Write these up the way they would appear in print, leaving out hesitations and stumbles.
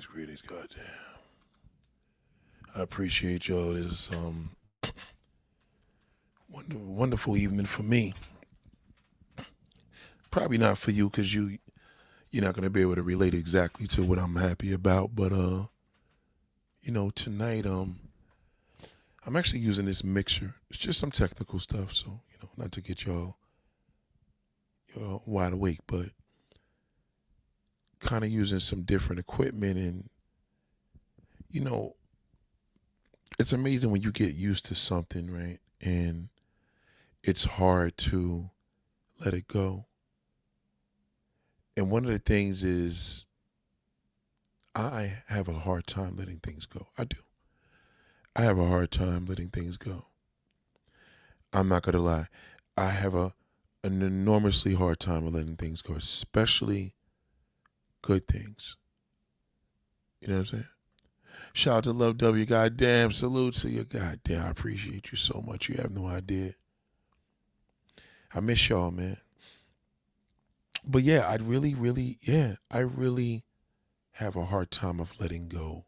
greetings, goddamn. I appreciate y'all. This wonderful evening for me. Probably not for you because you're not gonna be able to relate exactly to what I'm happy about. But tonight I'm actually using this mixer. It's just some technical stuff, so not to get y'all wide awake, but kind of using some different equipment and you know it's amazing when you get used to something, right? And it's hard to let it go. And one of the things is I have a hard time letting things go. I do. I have a hard time letting things go. I'm not gonna lie. I have an enormously hard time of letting things go, especially good things. You know what I'm saying? Shout out to Love W. Goddamn, salute to you. Goddamn, I appreciate you so much. You have no idea. I miss y'all, man. But yeah, I really have a hard time of letting go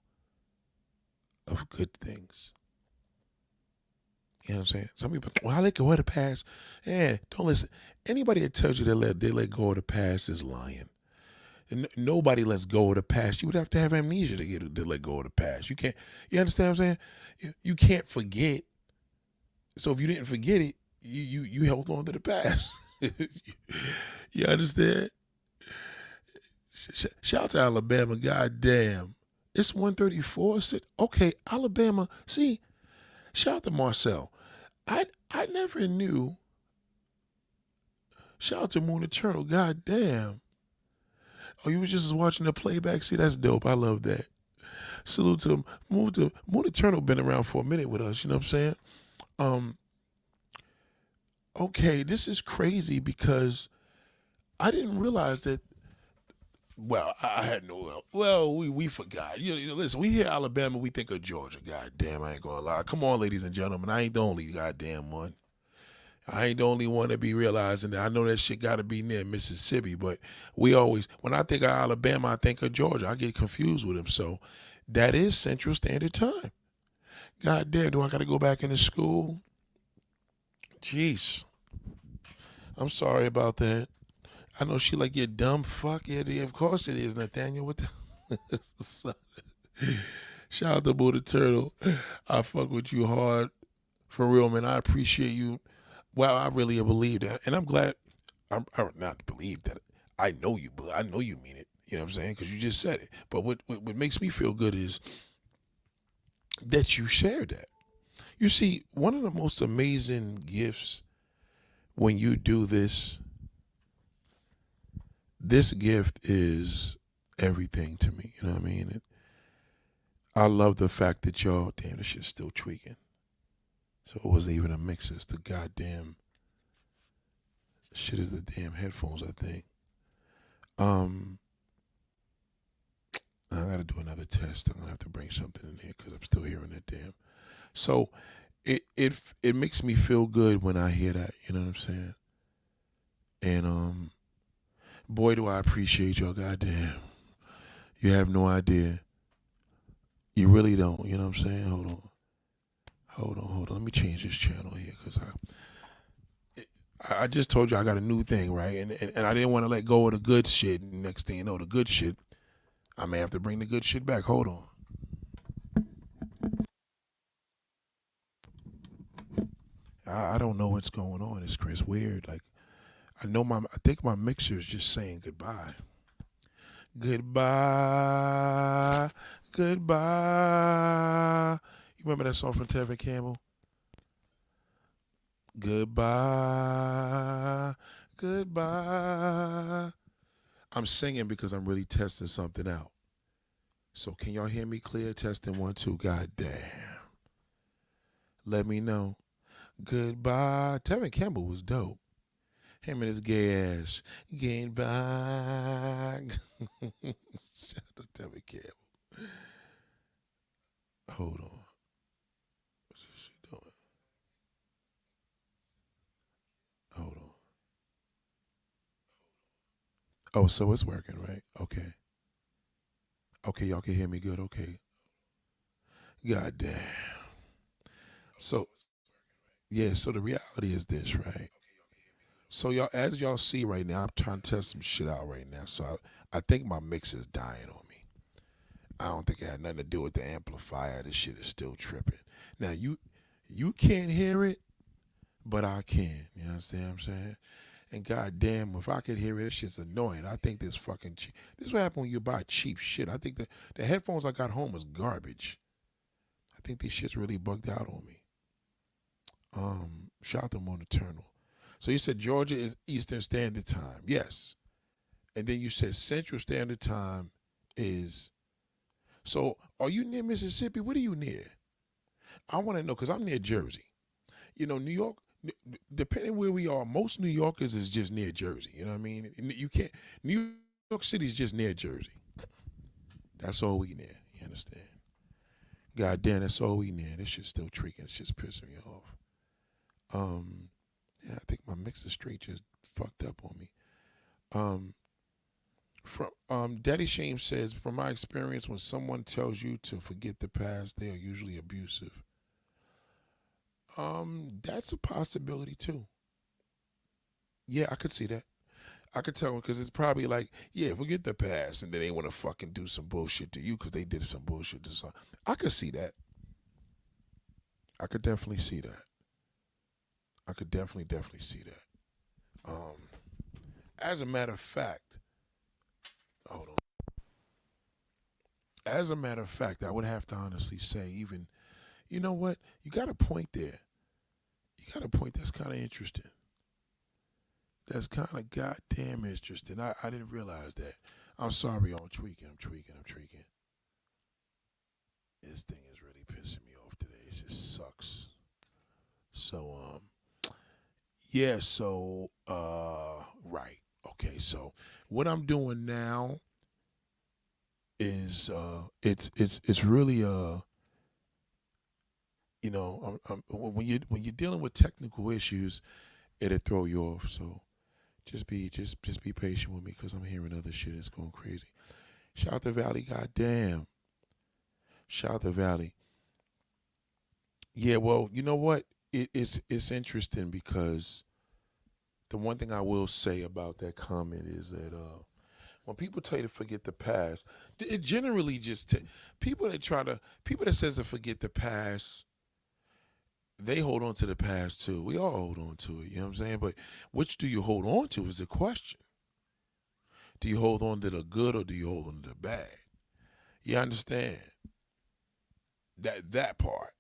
of good things. You know what I'm saying? Some people, well, I let go of the past. Yeah, don't listen. Anybody that tells you they let go of the past is lying. And nobody lets go of the past. You would have to have amnesia to let go of the past. You can't. You understand what I'm saying? You can't forget. So if you didn't forget it, you held on to the past. You understand? Shout out to Alabama. Goddamn, it's 1:34. Okay, Alabama. See, shout out to Marcel. I never knew. Shout out to Moon Eternal. God damn. Oh, you was just watching the playback? See, that's dope. I love that. Salute to Moon Eternal been around for a minute with us, you know what I'm saying? Um, okay, this is crazy because I didn't realize that well, I had no well, we forgot. Listen, we hear Alabama, we think of Georgia. God damn, I ain't gonna lie. Come on, ladies and gentlemen. I ain't the only goddamn one. I ain't the only one that be realizing that. I know that shit got to be near Mississippi, but we always, when I think of Alabama, I think of Georgia. I get confused with them. So that is Central Standard Time. God damn, do I got to go back into school? Jeez. I'm sorry about that. I know she like, you dumb fuck. Yeah, of course it is, Nathaniel. What the? Shout out to Buddha Turtle. I fuck with you hard. For real, man. I appreciate you. Well, I really believe that. And I'm glad. I not believe that. I know you, but I know you mean it. You know what I'm saying? Because you just said it. But what makes me feel good is that you shared that. You see, one of the most amazing gifts when you do this gift is everything to me. You know what I mean? I love the fact that y'all, damn, this shit's still tweaking. So it wasn't even a mix. It's the goddamn shit is the damn headphones, I think. Um, I gotta do another test. I'm gonna have to bring something in here because I'm still hearing that damn. So it makes me feel good when I hear that. You know what I'm saying? And boy, do I appreciate y'all. Goddamn, you have no idea. You really don't. You know what I'm saying? Hold on. Let me change this channel here because I just told you I got a new thing, right? And I didn't want to let go of the good shit. Next thing you know, the good shit, I may have to bring the good shit back. Hold on. I don't know what's going on. It's Chris weird. Like I think my mixer is just saying goodbye. Goodbye. Goodbye. You remember that song from Tevin Campbell? Goodbye. Goodbye. I'm singing because I'm really testing something out. So can y'all hear me clear? Testing 1, 2. God damn. Let me know. Goodbye. Tevin Campbell was dope. Him and his gay ass. Goodbye. Shout out to Tevin Campbell. Hold on. What's this shit doing? Hold on. Oh, so it's working, right? Okay. Okay, y'all can hear me good. Okay. God damn. So yeah, so the reality is this, right? So y'all, as y'all see right now, I'm trying to test some shit out right now. So I think my mix is dying on me. I don't think it had nothing to do with the amplifier. This shit is still tripping. Now you can't hear it, but I can. You understand what I'm saying? And goddamn, if I could hear it, this shit's annoying. I think this fucking cheap. This is what happens when you buy cheap shit. I think the headphones I got home was garbage. I think these shit's really bugged out on me. Shout out to Moon Eternal. So you said Georgia is Eastern Standard Time. Yes. And then you said Central Standard Time is. So are you near Mississippi? What are you near? I want to know because I'm near Jersey. You know, New York, depending where we are, most New Yorkers is just near Jersey. You know what I mean? You can't, New York City is just near Jersey. That's all we near. You understand? God damn, that's all we near. This shit's still tweaking. It's just pissing me off. Yeah, I think my mixer straight just fucked up on me. From Daddy Shame says, from my experience, when someone tells you to forget the past, they are usually abusive. That's a possibility too. Yeah, I could see that. I could tell because it's probably like, yeah, forget the past, and then they want to fucking do some bullshit to you because they did some bullshit to some. I could see that. I could definitely see that. I could definitely see that. As a matter of fact, hold on. As a matter of fact, I would have to honestly say, even, you know what? You got a point there. You got a point that's kind of interesting. That's kind of goddamn interesting. I didn't realize that. I'm sorry, I'm tweaking. This thing is really pissing me off today. It just sucks. So, yeah, so, right. Okay, so what I'm doing now is, it's really, you know, when you're dealing with technical issues, it'll throw you off. So just be patient with me because I'm hearing other shit that's going crazy. Shout out to Valley, goddamn. Shout out to Valley. Yeah, well, you know what? It's interesting because the one thing I will say about that comment is that when people tell you to forget the past, it generally just people that says to forget the past, they hold on to the past too. We all hold on to it. You know what I'm saying? But which do you hold on to is the question. Do you hold on to the good or do you hold on to the bad? You understand that part?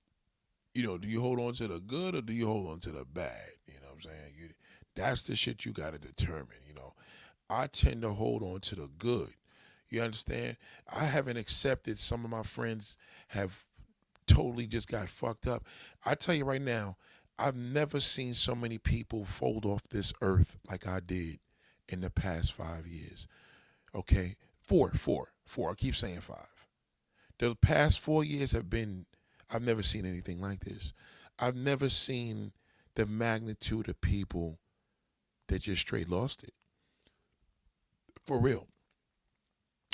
You know, do you hold on to the good or do you hold on to the bad? You know what I'm saying? That's the shit you got to determine. You know, I tend to hold on to the good. You understand? I haven't accepted some of my friends have totally just got fucked up. I tell you right now, I've never seen so many people fold off this earth like I did in the past 5 years. Okay, four. I keep saying five. The past 4 years have been, I've never seen anything like this. I've never seen the magnitude of people that just straight lost it. For real.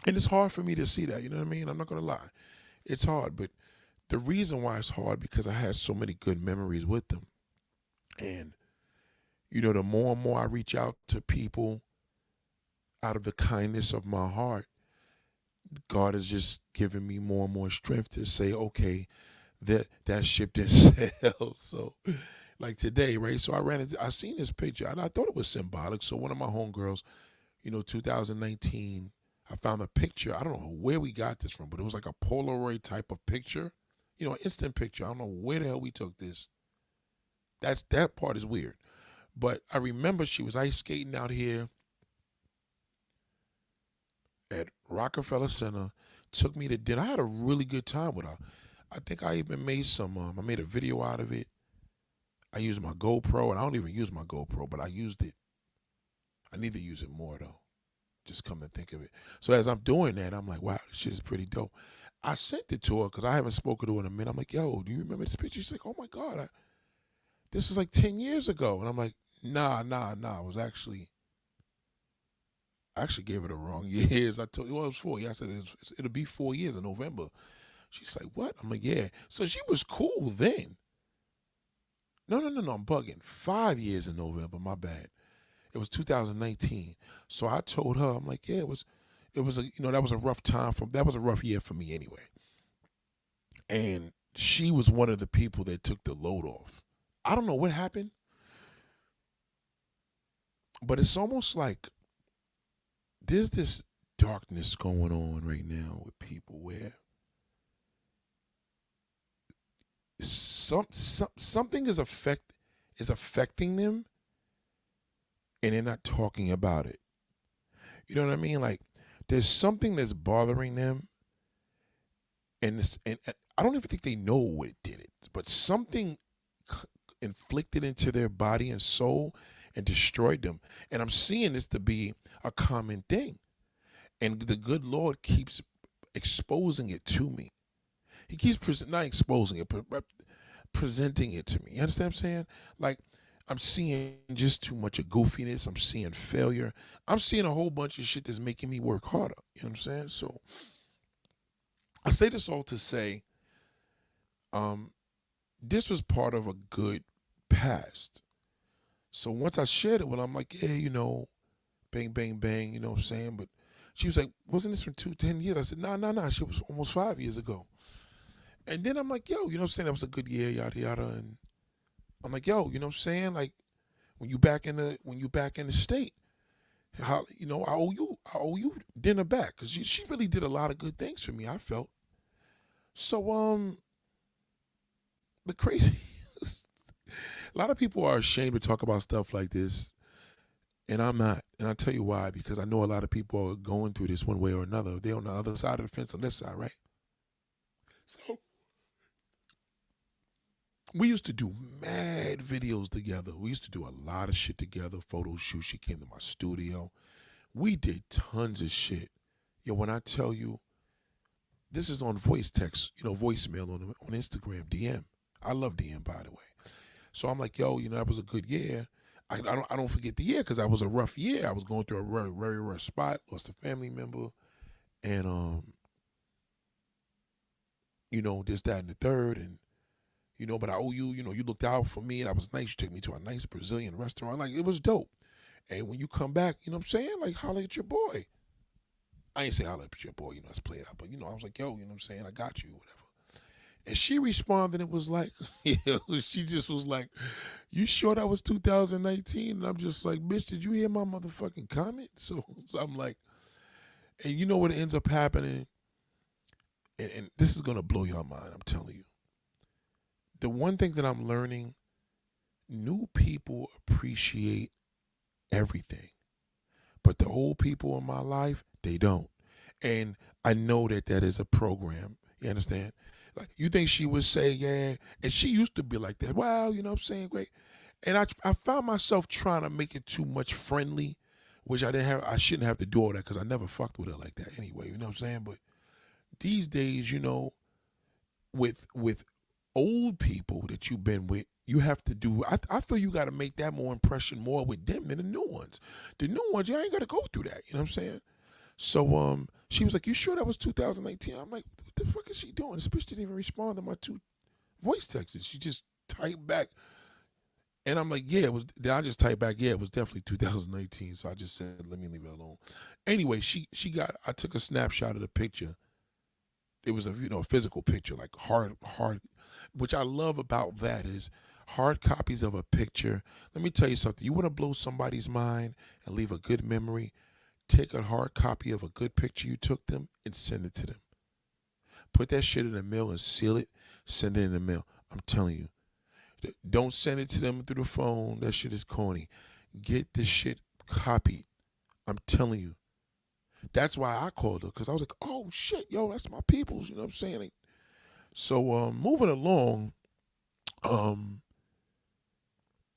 And it's hard for me to see that, you know what I mean? I'm not going to lie. It's hard, but the reason why it's hard because I had so many good memories with them. And, you know, the more and more I reach out to people out of the kindness of my heart, God has just given me more and more strength to say, okay, that ship didn't sail. So like today, right? So I seen this picture and I thought it was symbolic. So one of my homegirls, you know, 2019, I found a picture. I don't know where we got this from, but it was like a Polaroid type of picture. You know, instant picture. I don't know where the hell we took this. That part is weird. But I remember she was ice skating out here at Rockefeller Center, took me to dinner. I had a really good time with her. I think I even made I made a video out of it. I used my GoPro, and I don't even use my GoPro, but I used it. I need to use it more, though. Just come to think of it. So as I'm doing that, I'm like, wow, this shit is pretty dope. I sent it to her because I haven't spoken to her in a minute. I'm like, yo, do you remember this picture? She's like, oh, my God, this was like 10 years ago. And I'm like, nah. It was actually, I actually gave her the wrong years. I told you, well, it was 4 years. I said, it'll be 4 years in November. She's like, what? I'm like, yeah. So she was cool then. No, I'm bugging. 5 years in November, my bad. It was 2019. So I told her, I'm like, yeah, it was that was a rough time that was a rough year for me anyway. And she was one of the people that took the load off. I don't know what happened, but it's almost like there's this darkness going on right now with people where something is affecting them, and they're not talking about it. You know what I mean? Like there's something that's bothering them, and I don't even think they know what did it, but something inflicted into their body and soul and destroyed them. And I'm seeing this to be a common thing. And the good Lord keeps exposing it to me. He keeps not exposing it, but presenting it to me. You understand what I'm saying? Like, I'm seeing just too much of goofiness. I'm seeing failure. I'm seeing a whole bunch of shit that's making me work harder. You know what I'm saying? So I say this all to say, this was part of a good past. So once I shared it with her, I'm like, yeah, bang, bang, bang, you know what I'm saying? But she was like, wasn't this from 10 years? I said, nah, she was almost 5 years ago. And then I'm like, yo, you know what I'm saying? That was a good year, yada, yada. And I'm like, yo, you know what I'm saying? Like, when you back in the state, how, I owe you dinner back. Because she really did a lot of good things for me, I felt. So, the crazy, a lot of people are ashamed to talk about stuff like this. And I'm not. And I'll tell you why. Because I know a lot of people are going through this one way or another. They're on the other side of the fence on this side, right? So we used to do mad videos together. We used to do a lot of shit together. Photo shoot. She came to my studio. We did tons of shit. Yo, when I tell you, this is on voice text, voicemail on Instagram, DM. I love DM, by the way. So I'm like, yo, that was a good year. I don't forget the year because that was a rough year. I was going through a very, very rough spot. Lost a family member, and this, that, and the third, and but I owe you. You looked out for me, and I was nice. You took me to a nice Brazilian restaurant. Like, it was dope. And when you come back, you know what I'm saying? Like, holler at your boy. I ain't say holler at your boy. Let's play it out. But I was like, yo, you know what I'm saying? I got you, whatever. And she responded, it was like, she just was like, you sure that was 2019? And I'm just like, bitch, did you hear my motherfucking comment? So I'm like, and you know what ends up happening? And this is going to blow your mind, I'm telling you. The one thing that I'm learning, new people appreciate everything. But the old people in my life, they don't. And I know that is a program. You understand? Like, you think she would say, yeah, and she used to be like that. Wow, you know what I'm saying? Great. And I found myself trying to make it too much friendly, which I shouldn't have to do all that because I never fucked with her like that anyway. You know what I'm saying? But these days, with old people that you've been with, you have to do, I feel you got to make that more impression more with them than the new ones. The new ones, you ain't got to go through that. You know what I'm saying? So she was like, you sure that was 2018? I'm like, what the fuck is she doing? This bitch didn't even respond to my 2 voice texts. She just typed back. And I'm like, yeah, it was. Then I just typed back, yeah, it was definitely 2019. So I just said, let me leave it alone. Anyway, I took a snapshot of the picture. It was a physical picture, like hard, which I love about that is hard copies of a picture. Let me tell you something. You want to blow somebody's mind and leave a good memory? Take a hard copy of a good picture you took them and send it to them. Put that shit in the mail and seal it. Send it in the mail. I'm telling you. Don't send it to them through the phone. That shit is corny. Get this shit copied. I'm telling you. That's why I called her, because I was like, oh shit, yo, that's my peoples. You know what I'm saying? So moving along,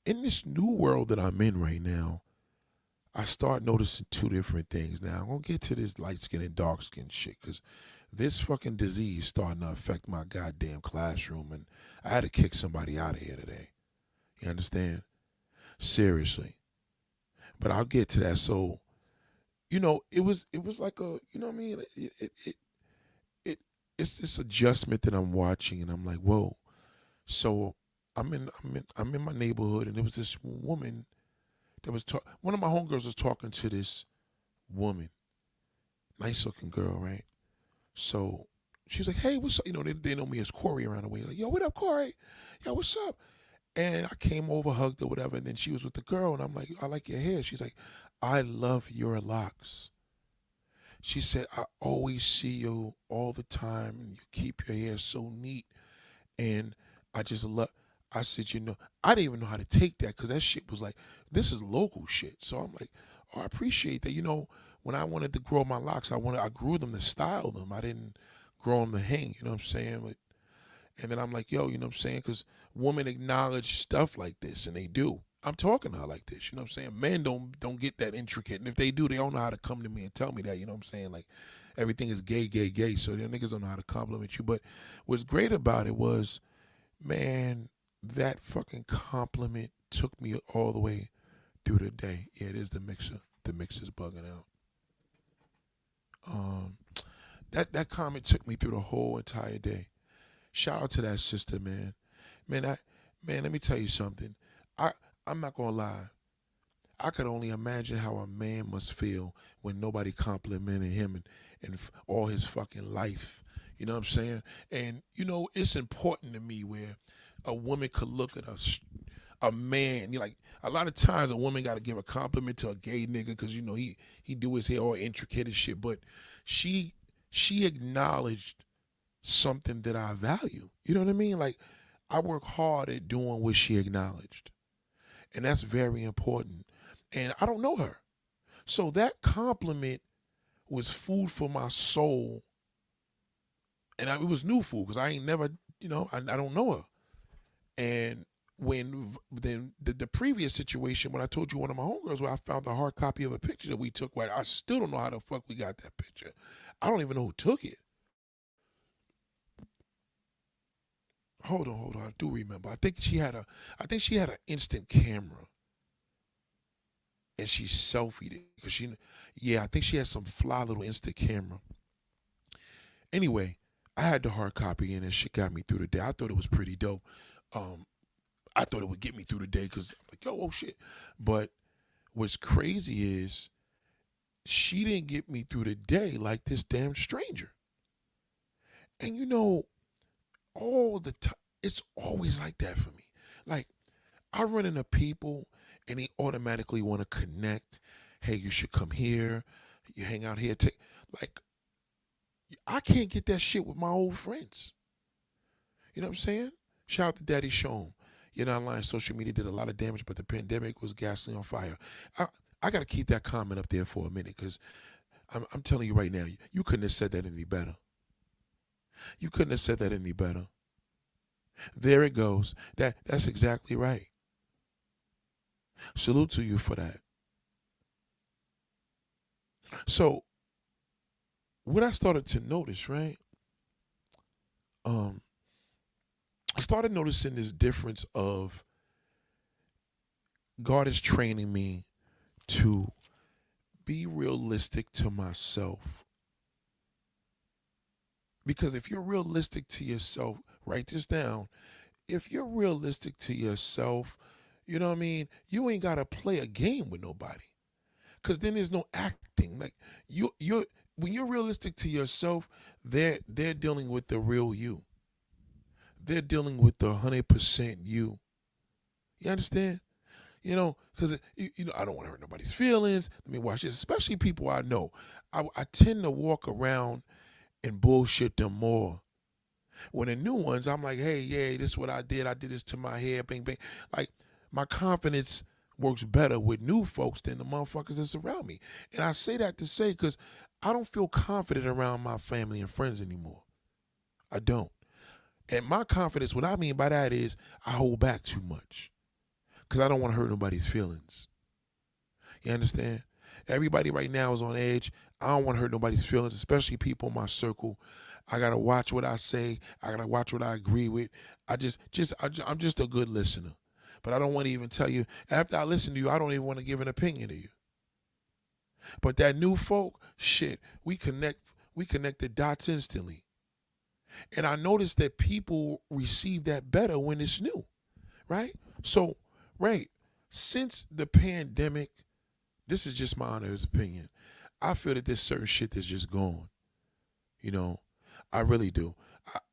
in this new world that I'm in right now, I start noticing 2 different things. Now, I'm going to get to this light-skinned and dark-skinned shit, because this fucking disease starting to affect my goddamn classroom, and I had to kick somebody out of here today. You understand? Seriously. But I'll get to that. So it was like a, you know what I mean? It it's this adjustment that I'm watching, and I'm like, whoa. So I'm in my neighborhood, and there was this woman that was one of my homegirls was talking to this woman, nice looking girl, right? So she was like, hey, what's up? They know me as Corey around the way. Like, yo, what up, Corey? Yo, what's up? And I came over, hugged her, whatever, and then she was with the girl, and I'm like, I like your hair. She's like, I love your locks. She said, I always see you all the time, and you keep your hair so neat. And I just love, I said, I didn't even know how to take that because that shit was like, this is local shit. So I'm like, oh, I appreciate that. When I wanted to grow my locks, I grew them to style them. I didn't grow them to hang, you know what I'm saying? And then I'm like, yo, you know what I'm saying? Because women acknowledge stuff like this, and they do. I'm talking to her like this, you know what I'm saying? Men don't get that intricate, and if they do, they don't know how to come to me and tell me that, you know what I'm saying? Like, everything is gay, gay, gay, so the niggas don't know how to compliment you. But what's great about it was, man, that fucking compliment took me all the way through the day. Yeah, it is the mixer. The mixer's bugging out. That comment took me through the whole entire day. Shout out to that sister, man. Man, let me tell you something. I'm not gonna lie. I could only imagine how a man must feel when nobody complimented him and all his fucking life. You know what I'm saying? And it's important to me where a woman could look at a man. Like, a lot of times a woman got to give a compliment to a gay nigga because he do his hair all intricate and shit. But she acknowledged something that I value. You know what I mean? Like, I work hard at doing what she acknowledged. And that's very important. And I don't know her. So that compliment was food for my soul. And it was new food because I ain't never, I don't know her. And then the previous situation, when I told you one of my homegirls where I found a hard copy of a picture that we took, I still don't know how the fuck we got that picture. I don't even know who took it. Hold on. I do remember. I think she had an instant camera, and she selfied it because I think she had some fly little instant camera. Anyway, I had the hard copy, and she got me through the day. I thought it was pretty dope. I thought it would get me through the day because I'm like, yo, oh shit. But what's crazy is she didn't get me through the day like this damn stranger. And all the time, it's always like that for me. Like, I run into people and they automatically want to connect. Hey, you should come here. You hang out here. Like, I can't get that shit with my old friends. You know what I'm saying? Shout out to Daddy Shome. You're not lying. Social media did a lot of damage, but the pandemic was gasoline on fire. I got to keep that comment up there for a minute because I'm telling you right now, you couldn't have said that any better. You couldn't have said that any better. There it goes. That's exactly right. Salute to you for that. So, what I started to notice, right? I started noticing this difference of God is training me to be realistic to myself. Because if you're realistic to yourself, write this down. If you're realistic to yourself, you know what I mean? You ain't got to play a game with nobody. Because then there's no acting. Like, you're when you're realistic to yourself, they're dealing with the real you. They're dealing with the 100% you. You understand? Because I don't want to hurt nobody's feelings. Let me watch this, especially people I know. I tend to walk around and bullshit them more. When the new ones, I'm like, hey, yeah, this is what I did. I did this to my hair, bang, bang. Like, my confidence works better with new folks than the motherfuckers that surround me. And I say that to say because I don't feel confident around my family and friends anymore. I don't. And my confidence, what I mean by that is I hold back too much because I don't want to hurt nobody's feelings. You understand? Everybody right now is on edge. I don't want to hurt nobody's feelings, especially people in my circle. I got to watch what I say. I got to watch what I agree with. I'm just a good listener. But I don't want to even tell you, after I listen to you, I don't even want to give an opinion to you. But that new folk, shit, we connect the dots instantly. And I noticed that people receive that better when it's new, right? So, right, since the pandemic, this is just my honest opinion. I feel that there's certain shit that's just gone. You know, I really do.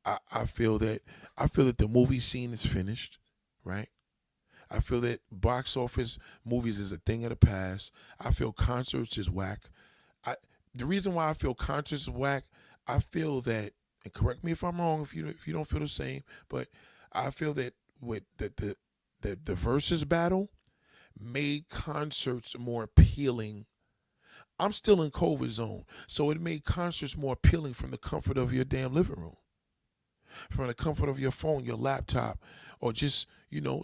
I feel that the movie scene is finished, right? I feel that box office movies is a thing of the past. I feel concerts is whack. I The reason why I feel concerts is whack, I feel that, and correct me if I'm wrong if you don't feel the same, but I feel that with the versus battle made concerts more appealing. I'm still in COVID zone, so it made concerts more appealing from the comfort of your damn living room, from the comfort of your phone, your laptop, or just,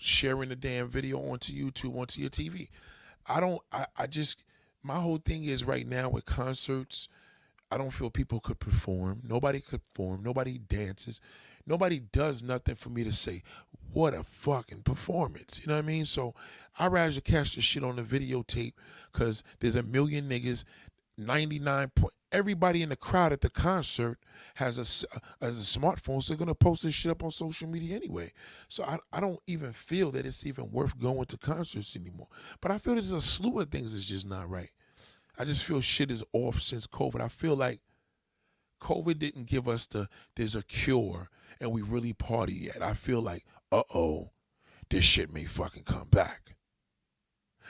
sharing the damn video onto YouTube, onto your TV. I just, my whole thing is right now with concerts, I don't feel people could perform. Nobody could perform. Nobody dances. Nobody does nothing for me to say, what a fucking performance. You know what I mean? So I'd rather catch the shit on the videotape because there's a million niggas, 99 point. Everybody in the crowd at the concert has a smartphone, so they're going to post this shit up on social media anyway. So I don't even feel that it's even worth going to concerts anymore. But I feel there's a slew of things that's just not right. I just feel shit is off since COVID. I feel like COVID didn't give us there's a cure and we really party yet. I feel like, this shit may fucking come back.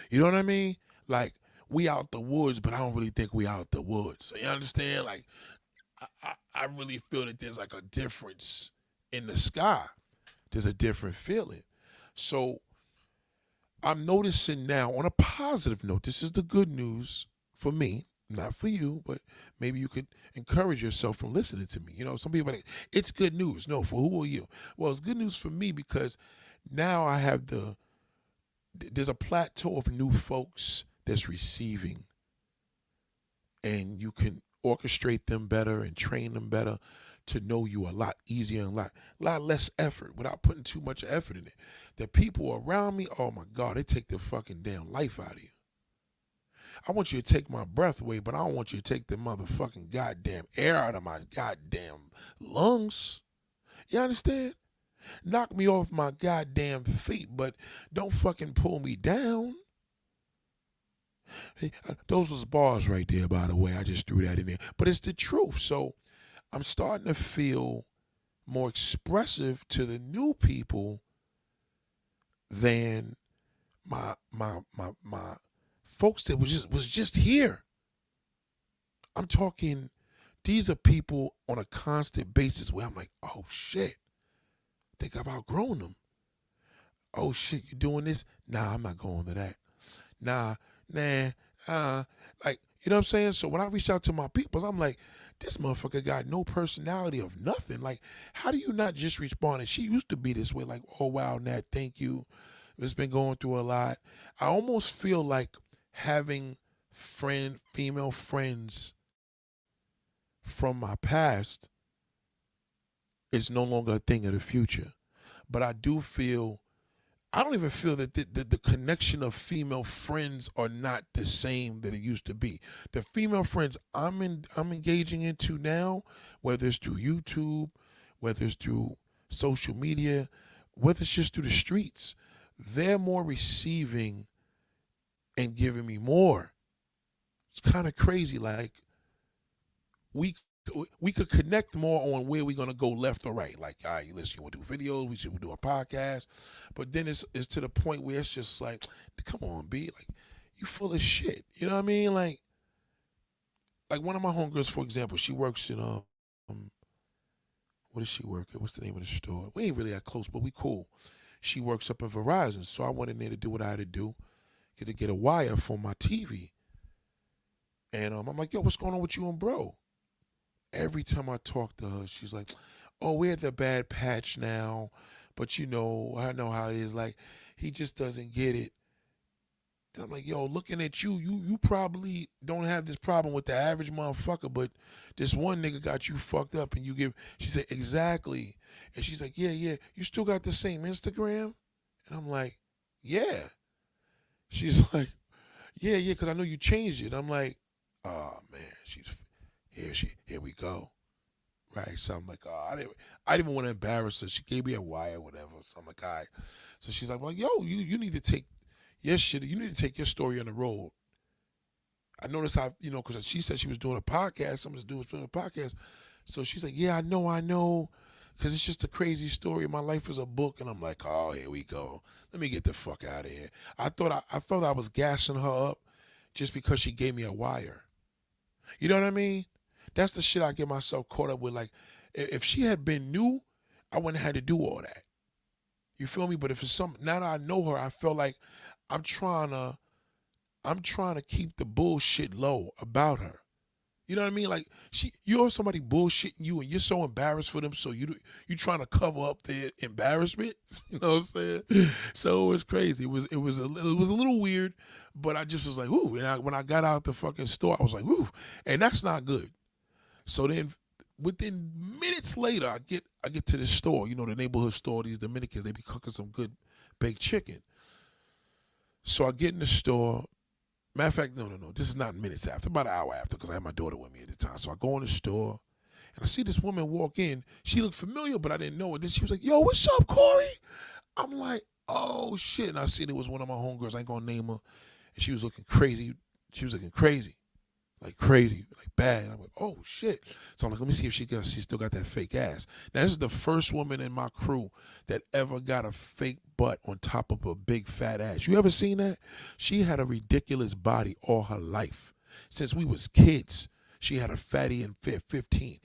You know what I mean? Like, we out the woods, but I don't really think we out the woods. So you understand? Like, I really feel that there's like a difference in the sky. There's a different feeling. So I'm noticing now on a positive note, this is the good news for me, not for you, but maybe you could encourage yourself from listening to me. Some people are like, it's good news. No, for who are you? Well, it's good news for me because now I have there's a plateau of new folks that's receiving, and you can orchestrate them better and train them better to know you a lot easier and a lot less effort without putting too much effort in it. The people around me, oh my God, they take the fucking damn life out of you. I want you to take my breath away, but I don't want you to take the motherfucking goddamn air out of my goddamn lungs. You understand? Knock me off my goddamn feet, but don't fucking pull me down. Hey, those was bars right there, by the way. I just threw that in there. But it's the truth. So I'm starting to feel more expressive to the new people than my folks that was just here. I'm talking, these are people on a constant basis where I'm like, oh shit, I think I've outgrown them. Oh shit, you doing this? Nah, I'm not going to that. Nah, like, you know what I'm saying? So when I reach out to my peoples, I'm like, this motherfucker got no personality of nothing. Like, how do you not just respond? And she used to be this way, like, oh wow, Nat, thank you. It's been going through a lot. I almost feel like having female friends from my past is no longer a thing of the future. But I don't even feel that the connection of female friends are not the same that it used to be. The female friends I'm engaging into now, whether it's through YouTube, whether it's through social media, whether it's just through the streets, they're more receiving and giving me more. It's kind of crazy. Like, we could connect more on where we're gonna go, left or right. Like, all right, listen, you want to do videos? We should do a podcast. But then it's to the point where it's just like, come on, B, like, you full of shit. You know what I mean? Like one of my homegirls, for example, she works in what does she work at? What's the name of the store? We ain't really that close, but we cool. She works up in Verizon, so I went in there to do what I had to do, to get a wire for my TV. And I'm like, yo, what's going on with you and bro? Every time I talk to her, she's like, oh, we're at the bad patch now. But I know how it is. Like, he just doesn't get it. And I'm like, yo, looking at you probably don't have this problem with the average motherfucker, but this one nigga got you fucked up and you give. She said, exactly. And she's like, yeah, you still got the same Instagram? And I'm like, yeah. She's like, yeah, because I know you changed it. I'm like, oh man, here we go. Right. So I'm like, oh, I didn't even want to embarrass her. She gave me a wire or whatever. So I'm like, all right. So she's like, well, yo, you need to take your shit, you need to take your story on the road. I noticed how, because she said she was doing a podcast, some of this dude was doing a podcast. So she's like, yeah, I know. Because it's just a crazy story. My life is a book. And I'm like, oh, here we go. Let me get the fuck out of here. I felt I was gassing her up just because she gave me a wire. You know what I mean? That's the shit I get myself caught up with. Like, if she had been new, I wouldn't have had to do all that. You feel me? But if it's something, now that I know her, I feel like I'm trying to keep the bullshit low about her. You know what I mean? Like you hear somebody bullshitting you, and you're so embarrassed for them, so you trying to cover up their embarrassment. You know what I'm saying? So it was crazy. It was a little weird, but I just was like, ooh. And when I got out the fucking store, I was like, ooh, and that's not good. So then, within minutes later, I get to the store. You know, the neighborhood store. These Dominicans, they be cooking some good baked chicken. So I get in the store. Matter of fact, no. This is not minutes after, about an hour after, because I had my daughter with me at the time. So I go in the store, and I see this woman walk in. She looked familiar, but I didn't know it. Then she was like, yo, what's up, Corey? I'm like, oh, shit. And I seen it was one of my homegirls. I ain't going to name her. And she was looking crazy. Like crazy, like bad. And I'm like, oh, shit. So I'm like, let me see if she still got that fake ass. Now, this is the first woman in my crew that ever got a fake butt on top of a big fat ass. You ever seen that? She had a ridiculous body all her life. Since we was kids, she had a fatty in 15.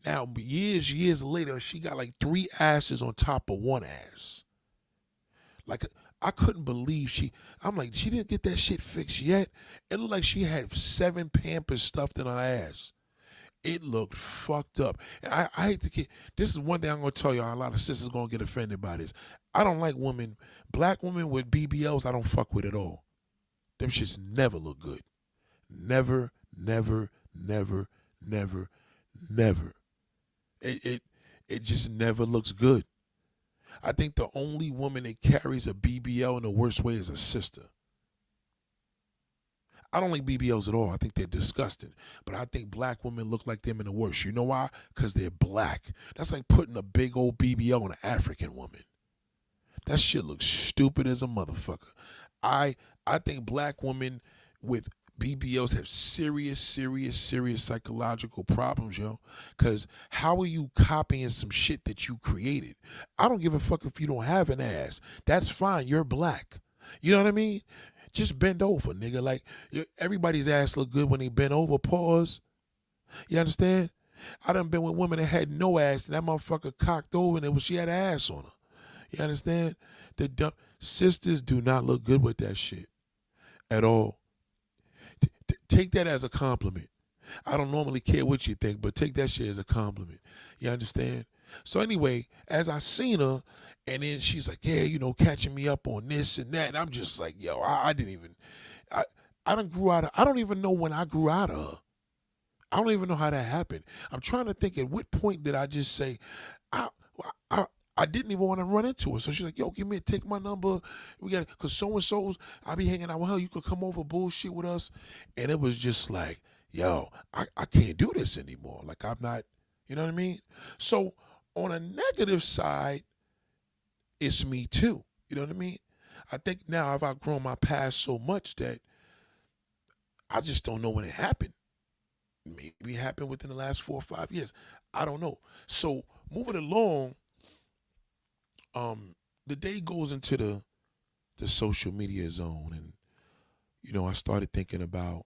Now, years later, she got like 3 asses on top of 1 ass. Like, I couldn't believe I'm like, she didn't get that shit fixed yet. It looked like she had 7 Pampers stuffed in her ass. It looked fucked up. And I hate to get, this is one thing I'm going to tell y'all, a lot of sisters going to get offended by this. I don't like black women with BBLs, I don't fuck with at all. Them shits never look good. Never, never, never, never, never. It just never looks good. I think the only woman that carries a BBL in the worst way is a sister. I don't like BBLs at all. I think they're disgusting. But I think black women look like them in the worst. You know why? Because they're black. That's like putting a big old BBL on an African woman. That shit looks stupid as a motherfucker. I think black women with BBLs have serious psychological problems, yo. Because how are you copying some shit that you created? I don't give a fuck if you don't have an ass. That's fine. You're black. You know what I mean? Just bend over, nigga. Like, everybody's ass look good when they bend over. Pause. You understand? I done been with women that had no ass, and that motherfucker cocked over, and she had ass on her. You understand? The dumb sisters do not look good with that shit at all. Take that as a compliment. I don't normally care what you think, but take that shit as a compliment. You understand? So anyway, as I seen her, and then she's like, yeah, catching me up on this and that. And I'm just like, yo, I didn't even, I done grew out of, I don't even know when I grew out of her. I don't even know how that happened. I'm trying to think at what point did I just say, I, I didn't even want to run into her. So she's like, yo, take my number. We got it. Because so-and-so's, I be hanging out with her. You could come over, bullshit with us. And it was just like, yo, I can't do this anymore. Like, I'm not, you know what I mean? So on a negative side, it's me too. You know what I mean? I think now I've outgrown my past so much that I just don't know when it happened. Maybe it happened within the last 4 or 5 years. I don't know. So moving along, the day goes into the social media zone, and I started thinking about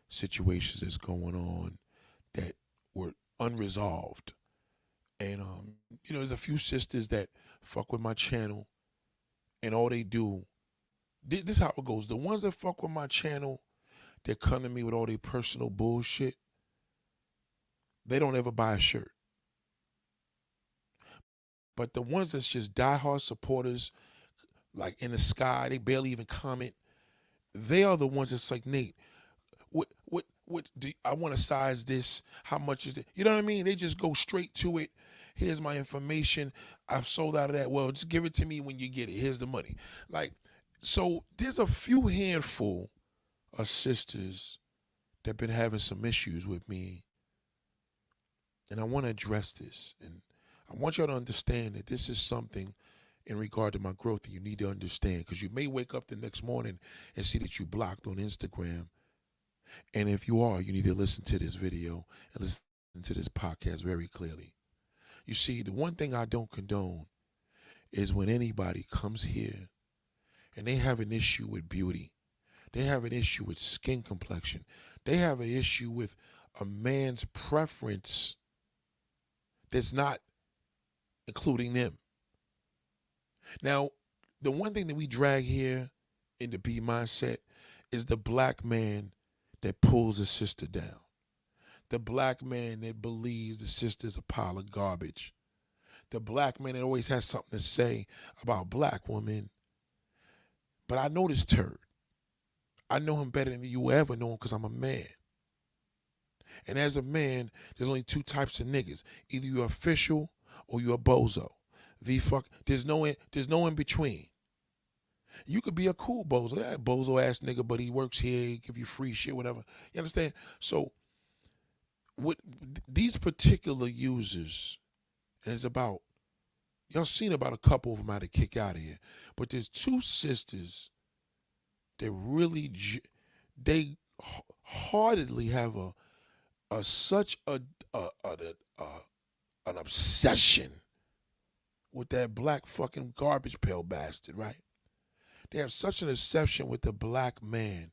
situations that's going on that were unresolved. And there's a few sisters that fuck with my channel, and all they do, this is how it goes. The ones that fuck with my channel, they come to me with all their personal bullshit. They don't ever buy a shirt. But the ones that's just diehard supporters, like in the sky, they barely even comment. They are the ones that's like, Nate, what I want to size this. How much is it? You know what I mean? They just go straight to it. Here's my information. I've sold out of that. Well, just give it to me when you get it. Here's the money. Like, so there's a few handful of sisters that been having some issues with me, and I want to address this. And I want y'all to understand that this is something in regard to my growth that you need to understand, because you may wake up the next morning and see that you blocked on Instagram. And if you are, you need to listen to this video and listen to this podcast very clearly. You see, the one thing I don't condone is when anybody comes here and they have an issue with beauty. They have an issue with skin complexion. They have an issue with a man's preference that's not including them. Now, the one thing that we drag here in the B mindset is the black man that pulls a sister down. The black man that believes the sister's a pile of garbage. The black man that always has something to say about black women. But I know this turd. I know him better than you ever know him because I'm a man. And as a man, there's only two types of niggas. Either you're official or you're a bozo. There's no in between. You could be a cool bozo. Yeah, bozo ass nigga, but he works here, he give you free shit, whatever. You understand? So with these particular users, and it's about, y'all seen about a couple of them how to kick out of here. But there's two sisters that really, they heartedly have such an obsession with that black fucking garbage pail bastard, right? They have such an obsession with the black man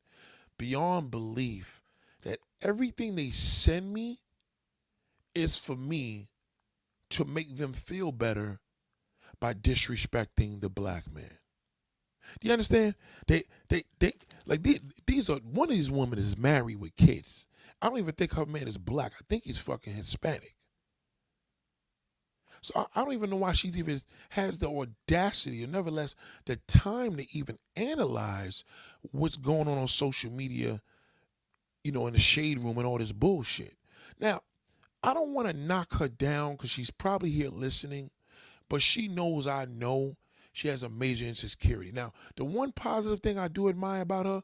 beyond belief that everything they send me is for me to make them feel better by disrespecting the black man. Do you understand? These are, one of these women is married with kids. I don't even think her man is black. I think he's fucking Hispanic. So I don't even know why she even has the audacity, or nevertheless the time to even analyze what's going on social media, in the shade room and all this bullshit. Now, I don't want to knock her down because she's probably here listening, but she knows I know she has a major insecurity. Now, the one positive thing I do admire about her,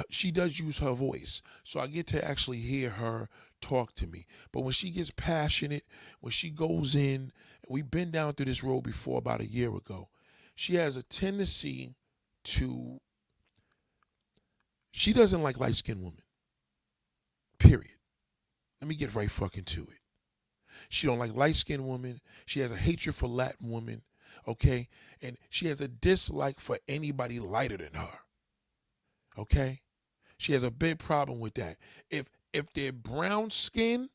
she does use her voice. So I get to actually hear her talk to me. But when she gets passionate, when she goes in, and we've been down through this road before about a year ago, she has a tendency to, she doesn't like light-skinned women. Period. Let me get right fucking to it. She don't like light-skinned women. She has a hatred for Latin women. Okay? And she has a dislike for anybody lighter than her. Okay? She has a big problem with that. If they're brown skin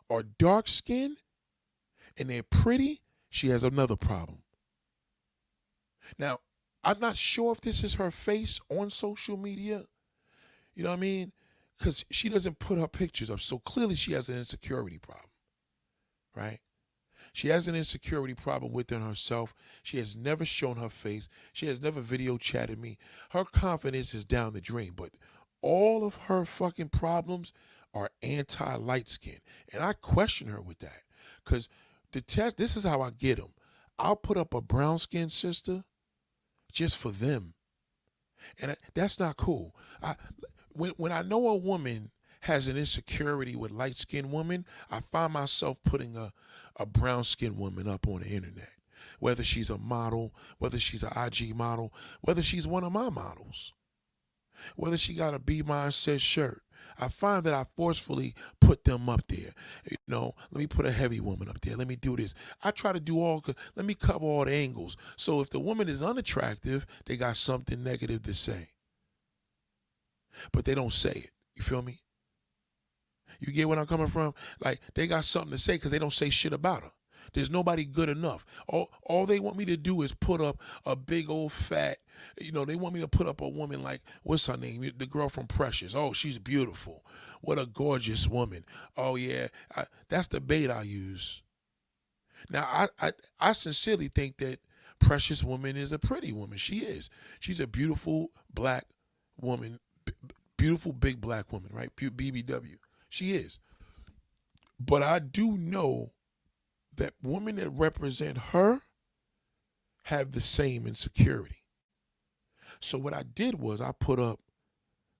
or dark skin and they're pretty, she has another problem. Now, I'm not sure if this is her face on social media. You know what I mean? Because she doesn't put her pictures up. So clearly she has an insecurity problem. Right? She has an insecurity problem within herself. She has never shown her face. She has never video chatted me. Her confidence is down the drain. But all of her fucking problems are anti-light skin. And I question her with that. Because the test, this is how I get them. I'll put up a brown skinned sister just for them. And that's not cool. When I know a woman has an insecurity with light-skinned women, I find myself putting a brown-skinned woman up on the internet. Whether she's a model, whether she's an IG model, whether she's one of my models, whether she got a B mindset shirt. I find that I forcefully put them up there. Let me put a heavy woman up there. Let me do this. I try to do let me cover all the angles. So if the woman is unattractive, they got something negative to say. But they don't say it. You feel me? You get where I'm coming from? Like, they got something to say because they don't say shit about her. There's nobody good enough. All they want me to do is put up a big old fat, they want me to put up a woman like, what's her name? The girl from Precious. Oh, she's beautiful. What a gorgeous woman. Oh, yeah. That's the bait I use. Now, I sincerely think that Precious woman is a pretty woman. She is. She's a beautiful black woman, beautiful big black woman, right? BBW. She is. But I do know that women that represent her have the same insecurity. So what I did was I put up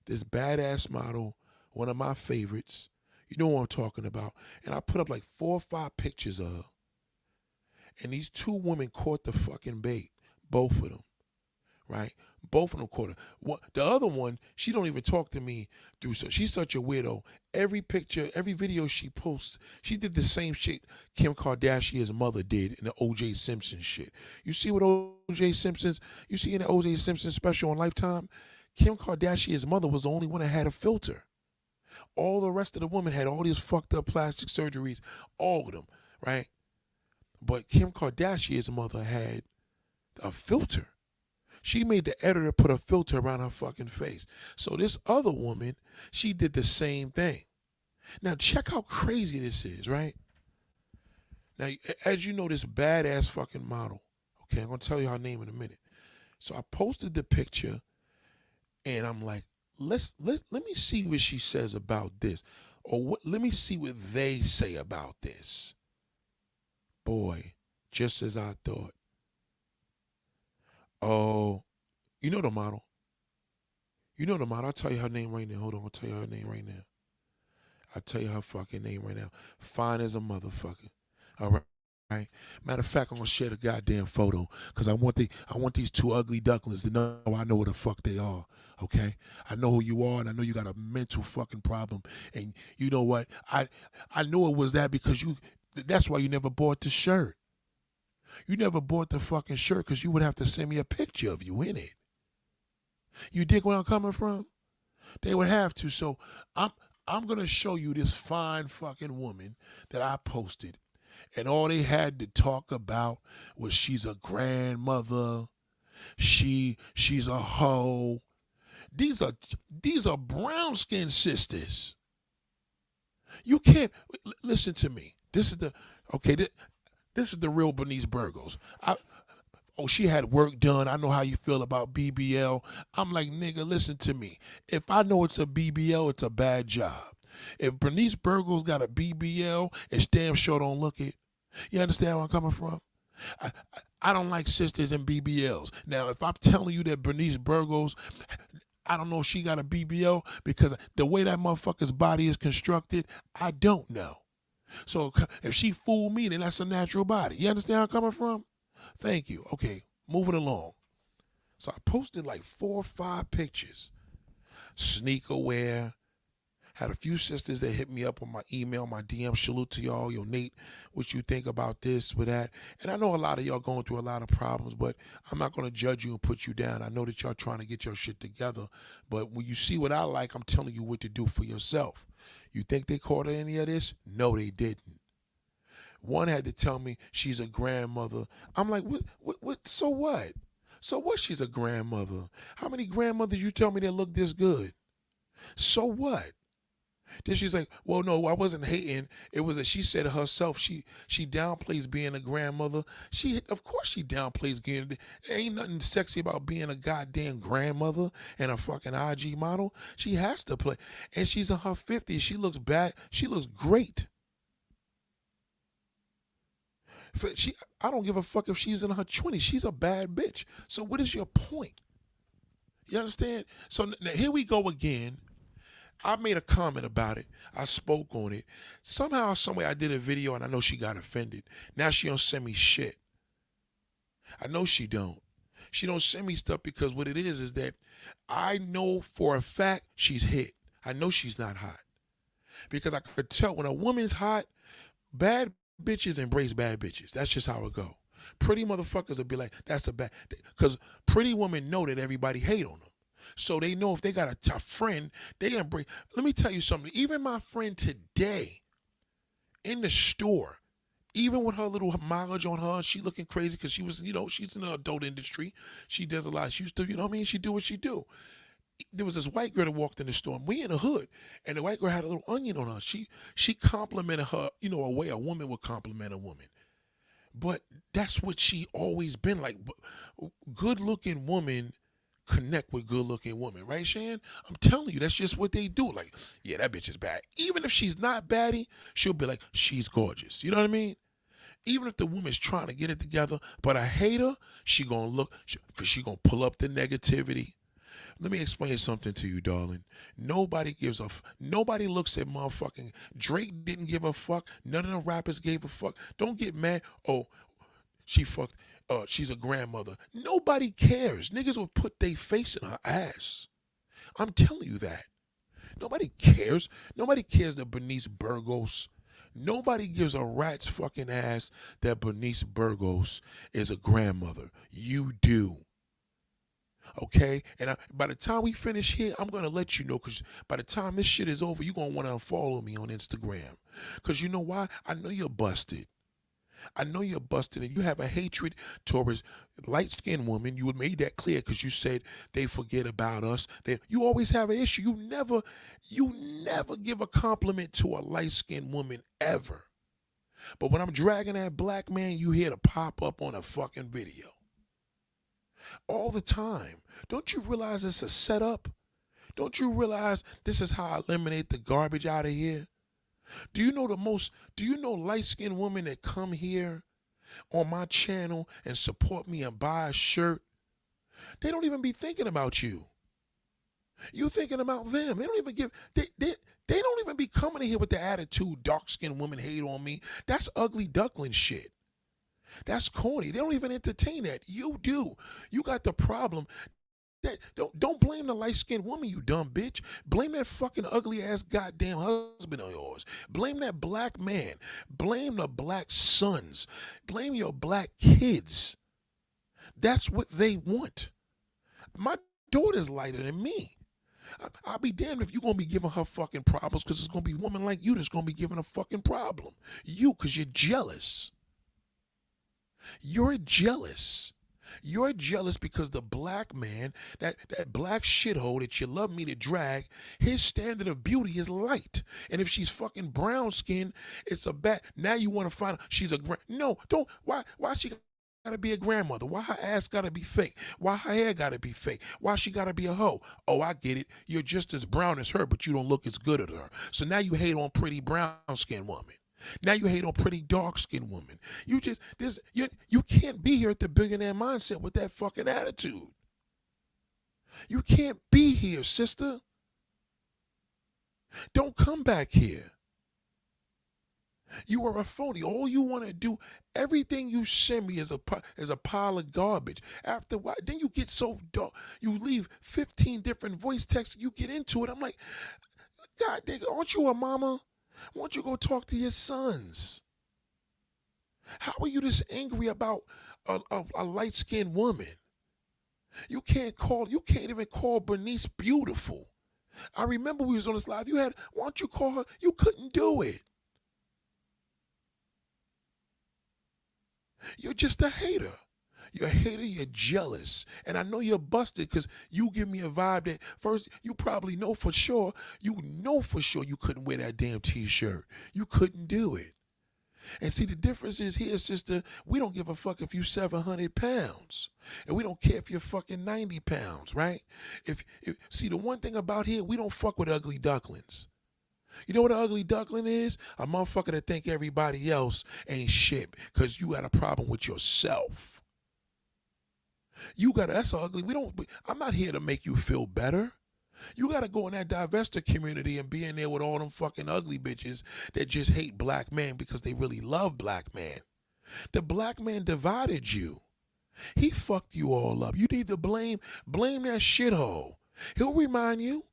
this badass model one of my favorites. You know what I'm talking about. And I put up like 4 or 5 pictures of her. And these 2 women caught the fucking bait. Both of them. Right? Both of them caught her. The other one, she don't even talk to me through. So she's such a weirdo. Every picture, every video she posts, she did the same shit Kim Kardashian's mother did in the O.J. Simpson shit. You see what O.J. Simpson's, you see in the O.J. Simpson special on Lifetime? Kim Kardashian's mother was the only one that had a filter. All the rest of the women had all these fucked up plastic surgeries, all of them, right? But Kim Kardashian's mother had a filter. She made the editor put a filter around her fucking face. So this other woman, she did the same thing. Now check how crazy this is, right? Now, as you know, this badass fucking model, okay, I'm gonna tell you her name in a minute. So I posted the picture, and I'm like, let me see what she says about this, or let me see what they say about this. Boy, just as I thought. Oh, you know the model. You know the model. I'll tell you her name right now. Hold on, I'll tell you her name right now. I'll tell you her fucking name right now. Fine as a motherfucker. All right. Right. Matter of fact, I'm gonna share the goddamn photo because I want these 2 ugly ducklings to know I know what the fuck they are. Okay, I know who you are, and I know you got a mental fucking problem. And you know what? I knew it was that because that's why you never bought the shirt. You never bought the fucking shirt because you would have to send me a picture of you in it. You dig where I'm coming from? They would have to. So I'm gonna show you this fine fucking woman that I posted. And all they had to talk about was she's a grandmother, she's a hoe. These are brown-skinned sisters. You can't listen to me. This is the real Bernice Burgos. She had work done. I know how you feel about BBL. I'm like, nigga, listen to me. If I know it's a BBL, it's a bad job. If Bernice Burgos got a BBL, it's damn sure don't look it. You understand where I'm coming from? I don't like sisters and BBLs. Now, if I'm telling you that Bernice Burgos, I don't know if she got a BBL because the way that motherfucker's body is constructed, I don't know. So if she fooled me, then that's a natural body. You understand where I'm coming from? Thank you. Okay, moving along. So I posted like 4 or 5 pictures. Sneaker wear. Had a few sisters that hit me up on my email, my DM. Salute to y'all. Yo, Nate, what you think about this, with that? And I know a lot of y'all going through a lot of problems, but I'm not going to judge you and put you down. I know that y'all trying to get your shit together. But when you see what I like, I'm telling you what to do for yourself. You think they caught any of this? No, they didn't. One had to tell me she's a grandmother. I'm like, what? So what? So what? She's a grandmother. How many grandmothers you tell me that look this good? So what? Then she's like, well, no, I wasn't hating. It was that she said herself, she downplays being a grandmother. Of course she downplays being, ain't nothing sexy about being a goddamn grandmother and a fucking IG model. She has to play. And she's in her 50s. She looks bad. She looks great. I don't give a fuck if she's in her 20s. She's a bad bitch. So what is your point? You understand? So now here we go again. I made a comment about it. I spoke on it. Somehow, someway I did a video and I know she got offended. Now she don't send me shit. I know she don't. She don't send me stuff because what it is that I know for a fact she's hit. I know she's not hot. Because I could tell when a woman's hot, bad bitches embrace bad bitches. That's just how it go. Pretty motherfuckers will be like, that's a bad, because pretty women know that everybody hate on them. So they know if they got a tough friend, they embrace. Let me tell you something. Even my friend today in the store, even with her little mileage on her, she looking crazy because she was, she's in the adult industry. She does a lot. She used to, she do what she do. There was this white girl that walked in the store, and we in the hood, and the white girl had a little onion on her. She complimented her, a way a woman would compliment a woman. But that's what she always been like. Good-looking woman connect with good-looking women, right, Shan? I'm telling you, that's just what they do. Like, yeah, that bitch is bad. Even if she's not baddie, she'll be like, she's gorgeous. You know what I mean? Even if the woman's trying to get it together, but a hater, she gonna pull up the negativity. Let me explain something to you, darling. Nobody looks at motherfucking Drake didn't give a fuck. None of the rappers gave a fuck. Don't get mad. Oh, she fucked. She's a grandmother. Nobody cares. Niggas will put their face in her ass. I'm telling you that. Nobody cares. Nobody cares that Bernice Burgos. Nobody gives a rat's fucking ass that Bernice Burgos is a grandmother. You do. Okay? And by the time we finish here, I'm going to let you know, because by the time this shit is over, you're going to want to unfollow me on Instagram. Because you know why? I know you're busted. I know you're busted, and you have a hatred towards light-skinned women. You made that clear because you said they forget about us. You always have an issue. You never give a compliment to a light-skinned woman ever. But when I'm dragging that black man, you hear to pop up on a fucking video. All the time. Don't you realize it's a setup? Don't you realize this is how I eliminate the garbage out of here? Do you know light-skinned women that come here on my channel and support me and buy a shirt? They don't even be thinking about you. You thinking about them. They don't even they don't even be coming in here with the attitude, dark-skinned women hate on me. That's ugly duckling shit. That's corny. They don't even entertain that. You do. You got the problem. Don't blame the light-skinned woman, you dumb bitch. Blame that fucking ugly-ass goddamn husband of yours. Blame that black man. Blame the black sons. Blame your black kids. That's what they want. My daughter's lighter than me. I'll be damned if you're going to be giving her fucking problems, because it's going to be a woman like you that's going to be giving a fucking problem. You, because you're jealous. You're jealous. You're jealous because the black man, that black shithole that you love me to drag, his standard of beauty is light. And if she's fucking brown skinned, it's a bad. Now you want to find out she's a no, don't. Why she gotta be a grandmother? Why her ass gotta be fake? Why her hair gotta be fake? Why she gotta be a hoe? Oh, I get it. You're just as brown as her, but you don't look as good as her. So now you hate on pretty brown skinned woman. Now you hate on pretty dark-skinned women. You can't be here at the billionaire mindset with that fucking attitude. You can't be here, sister. Don't come back here. You are a phony. All you want to do, everything you send me is a pile of garbage. After what? Then you get so dark. You leave 15 different voice texts. You get into it. I'm like, God, nigga, aren't you a mama? Why don't you go talk to your sons? How are you this angry about a light-skinned woman? You can't even call Bernice beautiful. I remember we was on this live. Why don't you call her? You couldn't do it. You're just a hater. You're a hater, you're jealous. And I know you're busted because you give me a vibe that first, you probably know for sure you couldn't wear that damn t-shirt. You couldn't do it. And see, the difference is here, sister, we don't give a fuck if you 700 pounds. And we don't care if you're fucking 90 pounds, right? See, the one thing about here, we don't fuck with ugly ducklings. You know what an ugly duckling is? A motherfucker that think everybody else ain't shit because you got a problem with yourself. That's ugly. I'm not here to make you feel better. You gotta go in that divestor community and be in there with all them fucking ugly bitches that just hate black men because they really love black men. The black man divided you. He fucked you all up. You need to blame that shithole. He'll remind you.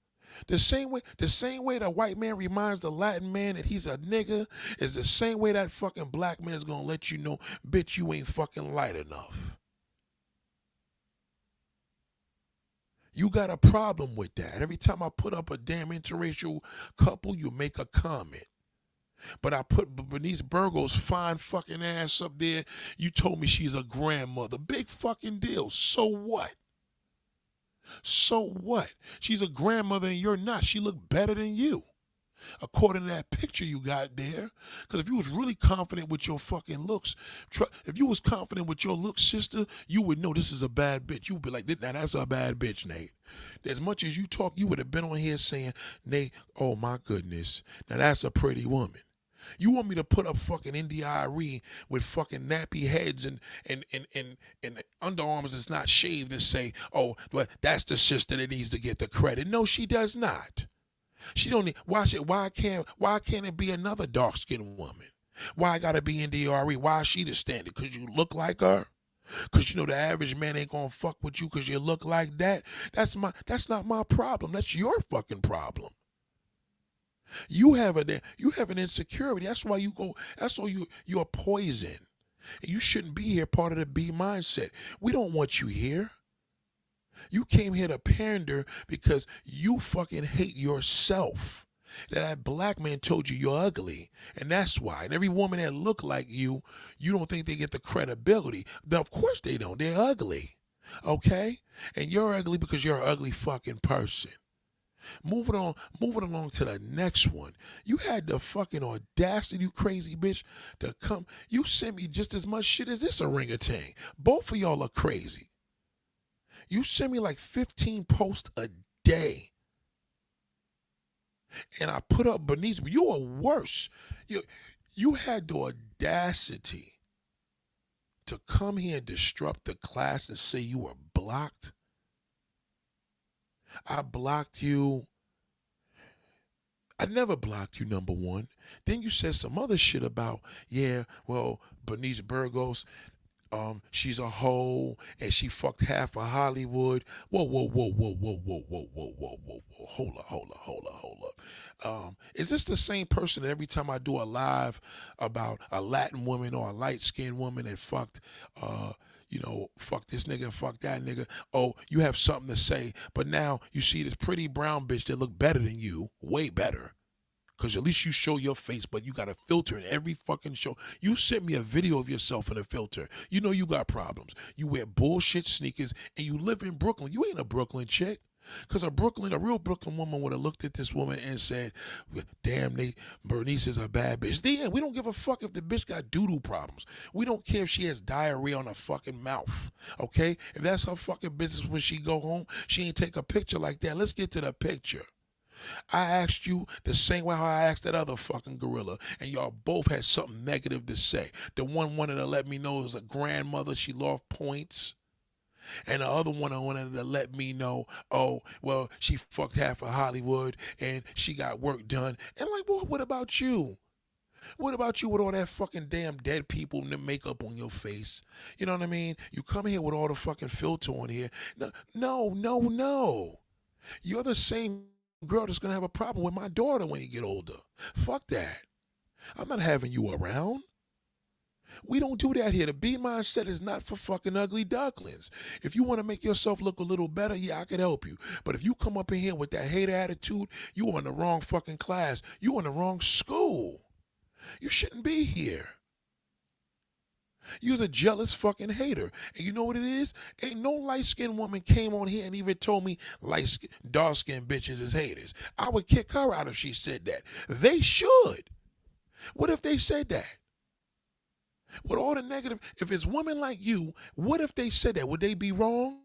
The same way the white man reminds the Latin man that he's a nigga is the same way that fucking black man's gonna let you know, bitch, you ain't fucking light enough. You got a problem with that. Every time I put up a damn interracial couple, you make a comment. But I put Bernice Burgos' fine fucking ass up there. You told me she's a grandmother. Big fucking deal. So what? So what? She's a grandmother and you're not. She looked better than you, according to that picture you got there. Because if you was really confident with your fucking looks, if you was confident with your looks, sister, you would know this is a bad bitch. You would be like, now that's a bad bitch, Nate. As much as you talk, you would have been on here saying, Nate, oh my goodness, now that's a pretty woman. You want me to put up fucking NDIRE with fucking nappy heads and underarms that's not shaved and say, oh, well, that's the sister that needs to get the credit. No, she does not. She don't need, why can't it be another dark skinned woman? Why I gotta be NDRE? Why is she the standard? Cause you look like her? Cause you know the average man ain't gonna fuck with you cause you look like that? That's not my problem. That's your fucking problem. You have an insecurity. That's why you're poison. And you shouldn't be here part of the B mindset. We don't want you here. You came here to pander because you fucking hate yourself. That black man told you you're ugly, and that's why. And every woman that look like you don't think they get the credibility. Of course they don't. They're ugly, okay? And you're ugly because you're an ugly fucking person. Moving along to the next one. You had the fucking audacity, you crazy bitch, to come. You sent me just as much shit as this orangutan. Both of y'all are crazy. You send me like 15 posts a day. And I put up Bernice, you are worse. You had the audacity to come here and disrupt the class and say you were blocked. I blocked you. I never blocked you, number one. Then you said some other shit about, yeah, well, Bernice Burgos, she's a hoe and she fucked half of Hollywood. Whoa, whoa, whoa, whoa, whoa, whoa, whoa, whoa, whoa, whoa, whoa. Hold up. Is this the same person that every time I do a live about a Latin woman or a light-skinned woman that fucked, fuck this nigga and fuck that nigga? Oh, you have something to say, but now you see this pretty brown bitch that look better than you, way better. Because at least you show your face, but you got a filter in every fucking show. You sent me a video of yourself in a filter. You know you got problems. You wear bullshit sneakers, and you live in Brooklyn. You ain't a Brooklyn chick. Because a real Brooklyn woman would have looked at this woman and said, damn, Bernice is a bad bitch. Then we don't give a fuck if the bitch got doo-doo problems. We don't care if she has diarrhea on her fucking mouth, okay? If that's her fucking business when she go home, she ain't take a picture like that. Let's get to the picture. I asked you the same way how I asked that other fucking gorilla, and y'all both had something negative to say. The one wanted to let me know it was a grandmother, she lost points. And the other one wanted to let me know, oh, well, she fucked half of Hollywood and she got work done. And like, well, what about you? What about you with all that fucking damn dead people and the makeup on your face? You know what I mean? You come here with all the fucking filter on here. No. You're the same girl that's gonna have a problem with my daughter when you get older. Fuck that. I'm not having you around. We don't do that here. The B mindset is not for fucking ugly ducklings. If you want to make yourself look a little better, yeah, I can help you. But if you come up in here with that hater attitude, you in the wrong fucking class. You in the wrong school. You shouldn't be here. You're a jealous fucking hater. And you know what it is? Ain't no light-skinned woman came on here and even told me dark-skinned bitches is haters. I would kick her out if she said that. They should. What if they said that? With all the negative, if it's women like you, what if they said that? Would they be wrong?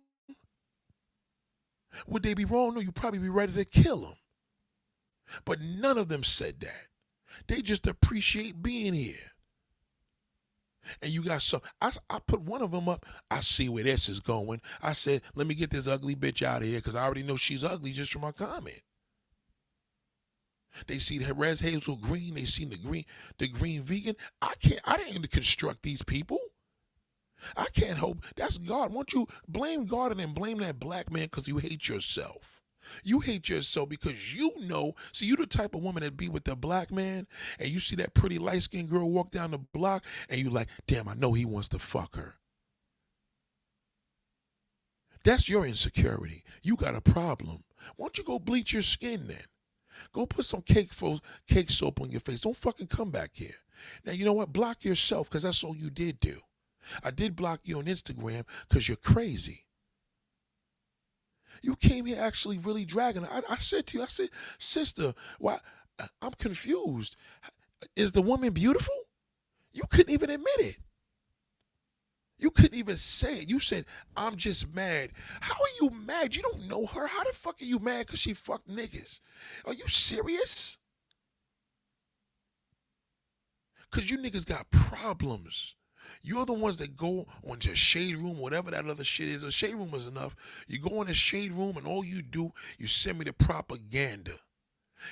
Would they be wrong? No, you'd probably be ready to kill them. But none of them said that. They just appreciate being here. And you got some, I put one of them up. I see where this is going. I said, let me get this ugly bitch out of here because I already know she's ugly just from my comment. They see the red hazel green. They see the green vegan. I didn't construct these people. I can't hope. That's God. Won't you blame God and then blame that black man because you hate yourself? You hate yourself because you know, see, you the type of woman that be with the black man and you see that pretty light-skinned girl walk down the block and you like, damn, I know he wants to fuck her. That's your insecurity. You got a problem. Why don't you go bleach your skin then? Go put some cake soap on your face. Don't fucking come back here. Now, you know what? Block yourself because that's all you did do. I did block you on Instagram because you're crazy. You came here actually really dragging. I said to you, I said, sister, why? I'm confused. Is the woman beautiful? You couldn't even admit it. You couldn't even say it. You said, I'm just mad. How are you mad? You don't know her. How the fuck are you mad because she fucked niggas? Are you serious? Cause you niggas got problems. You're the ones that go on your shade room, whatever that other shit is. A shade room is enough. You go in the shade room and all you do, you send me the propaganda.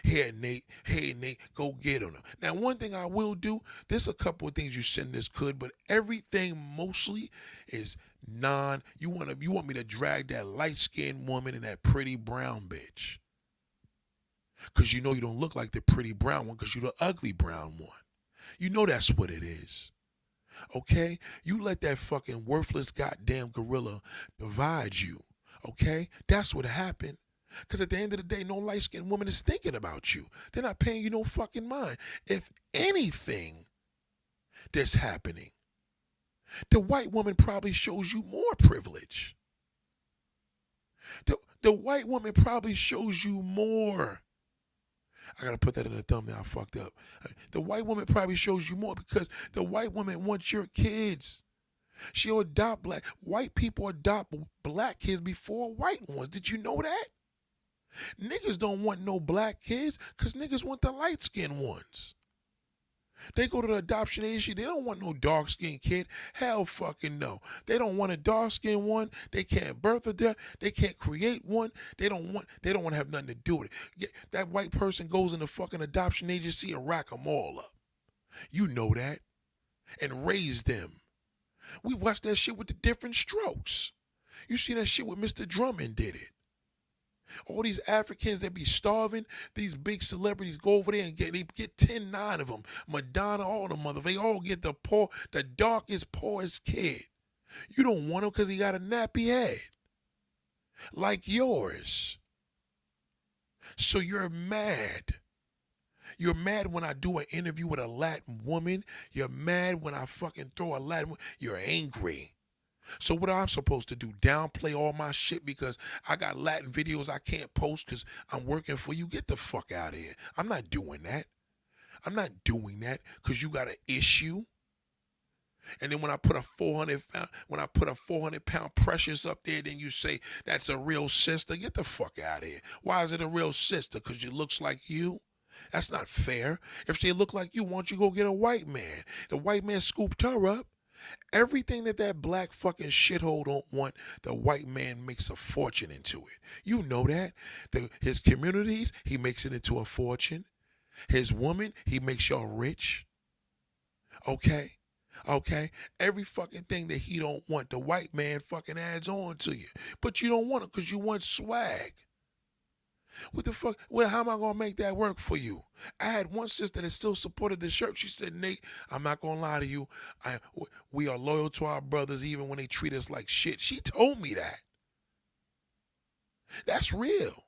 Here, Nate. Hey, Nate, go get on them. Now, one thing I will do, there's a couple of things you send this could, but everything mostly is you want me to drag that light-skinned woman and that pretty brown bitch. Cause you know you don't look like the pretty brown one, cause you're the ugly brown one. You know that's what it is. Okay? You let that fucking worthless goddamn gorilla divide you. Okay? That's what happened. Because at the end of the day, no light skinned woman is thinking about you. They're not paying you no fucking mind. If anything that's happening, the white woman probably shows you more privilege. The white woman probably shows you more. I gotta put that in the thumbnail. I fucked up. The white woman probably shows you more because the white woman wants your kids. She'll adopt black. White people adopt black kids before white ones. Did you know that? Niggas don't want no black kids because niggas want the light-skinned ones. They go to the adoption agency. They don't want no dark-skinned kid. Hell fucking no. They don't want a dark-skinned one. They can't birth a death. They can't create one. They don't want to have nothing to do with it. That white person goes in the fucking adoption agency and rack them all up. You know that. And raise them. We watched that shit with the different strokes. You see that shit with Mr. Drummond did it. All these Africans that be starving, these big celebrities go over there and get 10, 9 of them. Madonna, all the mother, they all get the darkest, poorest kid. You don't want him because he got a nappy head. Like yours. So you're mad. You're mad when I do an interview with a Latin woman. You're mad when I fucking throw a Latin woman. You're angry. So what am I supposed to do? Downplay all my shit because I got Latin videos I can't post because I'm working for you? Get the fuck out of here. I'm not doing that. I'm not doing that because you got an issue. And then when I put a 400-pound Precious up there, then you say that's a real sister. Get the fuck out of here. Why is it a real sister? Because she looks like you? That's not fair. If she look like you, why don't you go get a white man? The white man scooped her up. Everything that black fucking shithole don't want, the white man makes a fortune into it. You know that. His communities, he makes it into a fortune. His woman, he makes y'all rich. Okay? Okay? Every fucking thing that he don't want, the white man fucking adds on to you. But you don't want it because you want swag. What the fuck? Well, how am I going to make that work for you? I had one sister that still supported the shirt. She said, Nate, I'm not going to lie to you. We are loyal to our brothers even when they treat us like shit. She told me that. That's real.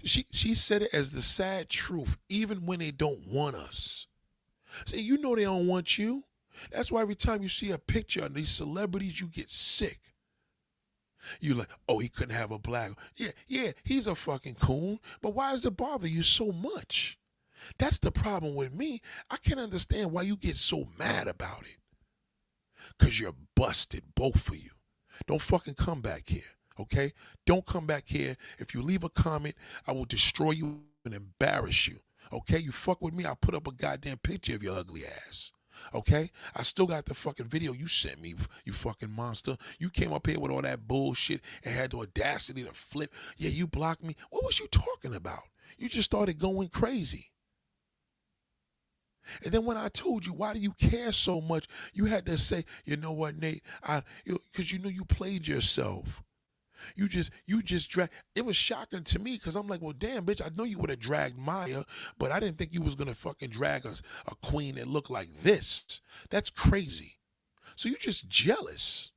She said it as the sad truth, even when they don't want us. See, you know they don't want you. That's why every time you see a picture of these celebrities, you get sick. You like, oh, he couldn't have a black. Yeah, he's a fucking coon. But why does it bother you so much? That's the problem with me. I can't understand why you get so mad about it. Because you're busted, both of you. Don't fucking come back here, okay? Don't come back here. If you leave a comment, I will destroy you and embarrass you, okay? You fuck with me, I'll put up a goddamn picture of your ugly ass. Okay? I still got the fucking video you sent me, you fucking monster. You came up here with all that bullshit and had the audacity to flip. Yeah, you blocked me. What was you talking about? You just started going crazy. And then when I told you, why do you care so much? You had to say, you know what, Nate? Because you knew you played yourself. You just dragged. It was shocking to me because I'm like, well, damn, bitch, I know you would have dragged Maya, but I didn't think you was going to fucking drag us a queen that looked like this. That's crazy. So you just jealous.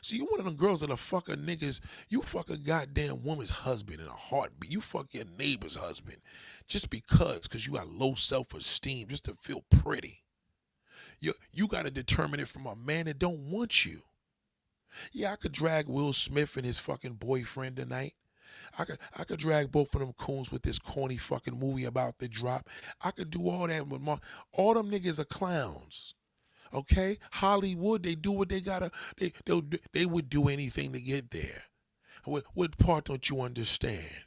So you one of them girls that are fucking niggas. You fuck a goddamn woman's husband in a heartbeat. You fuck your neighbor's husband just because you got low self-esteem just to feel pretty. You got to determine it from a man that don't want you. Yeah, I could drag Will Smith and his fucking boyfriend tonight. I could drag both of them coons with this corny fucking movie about the drop. I could do all that with all them niggas are clowns. Okay? Hollywood, they do what they gotta. They would do anything to get there. What part don't you understand?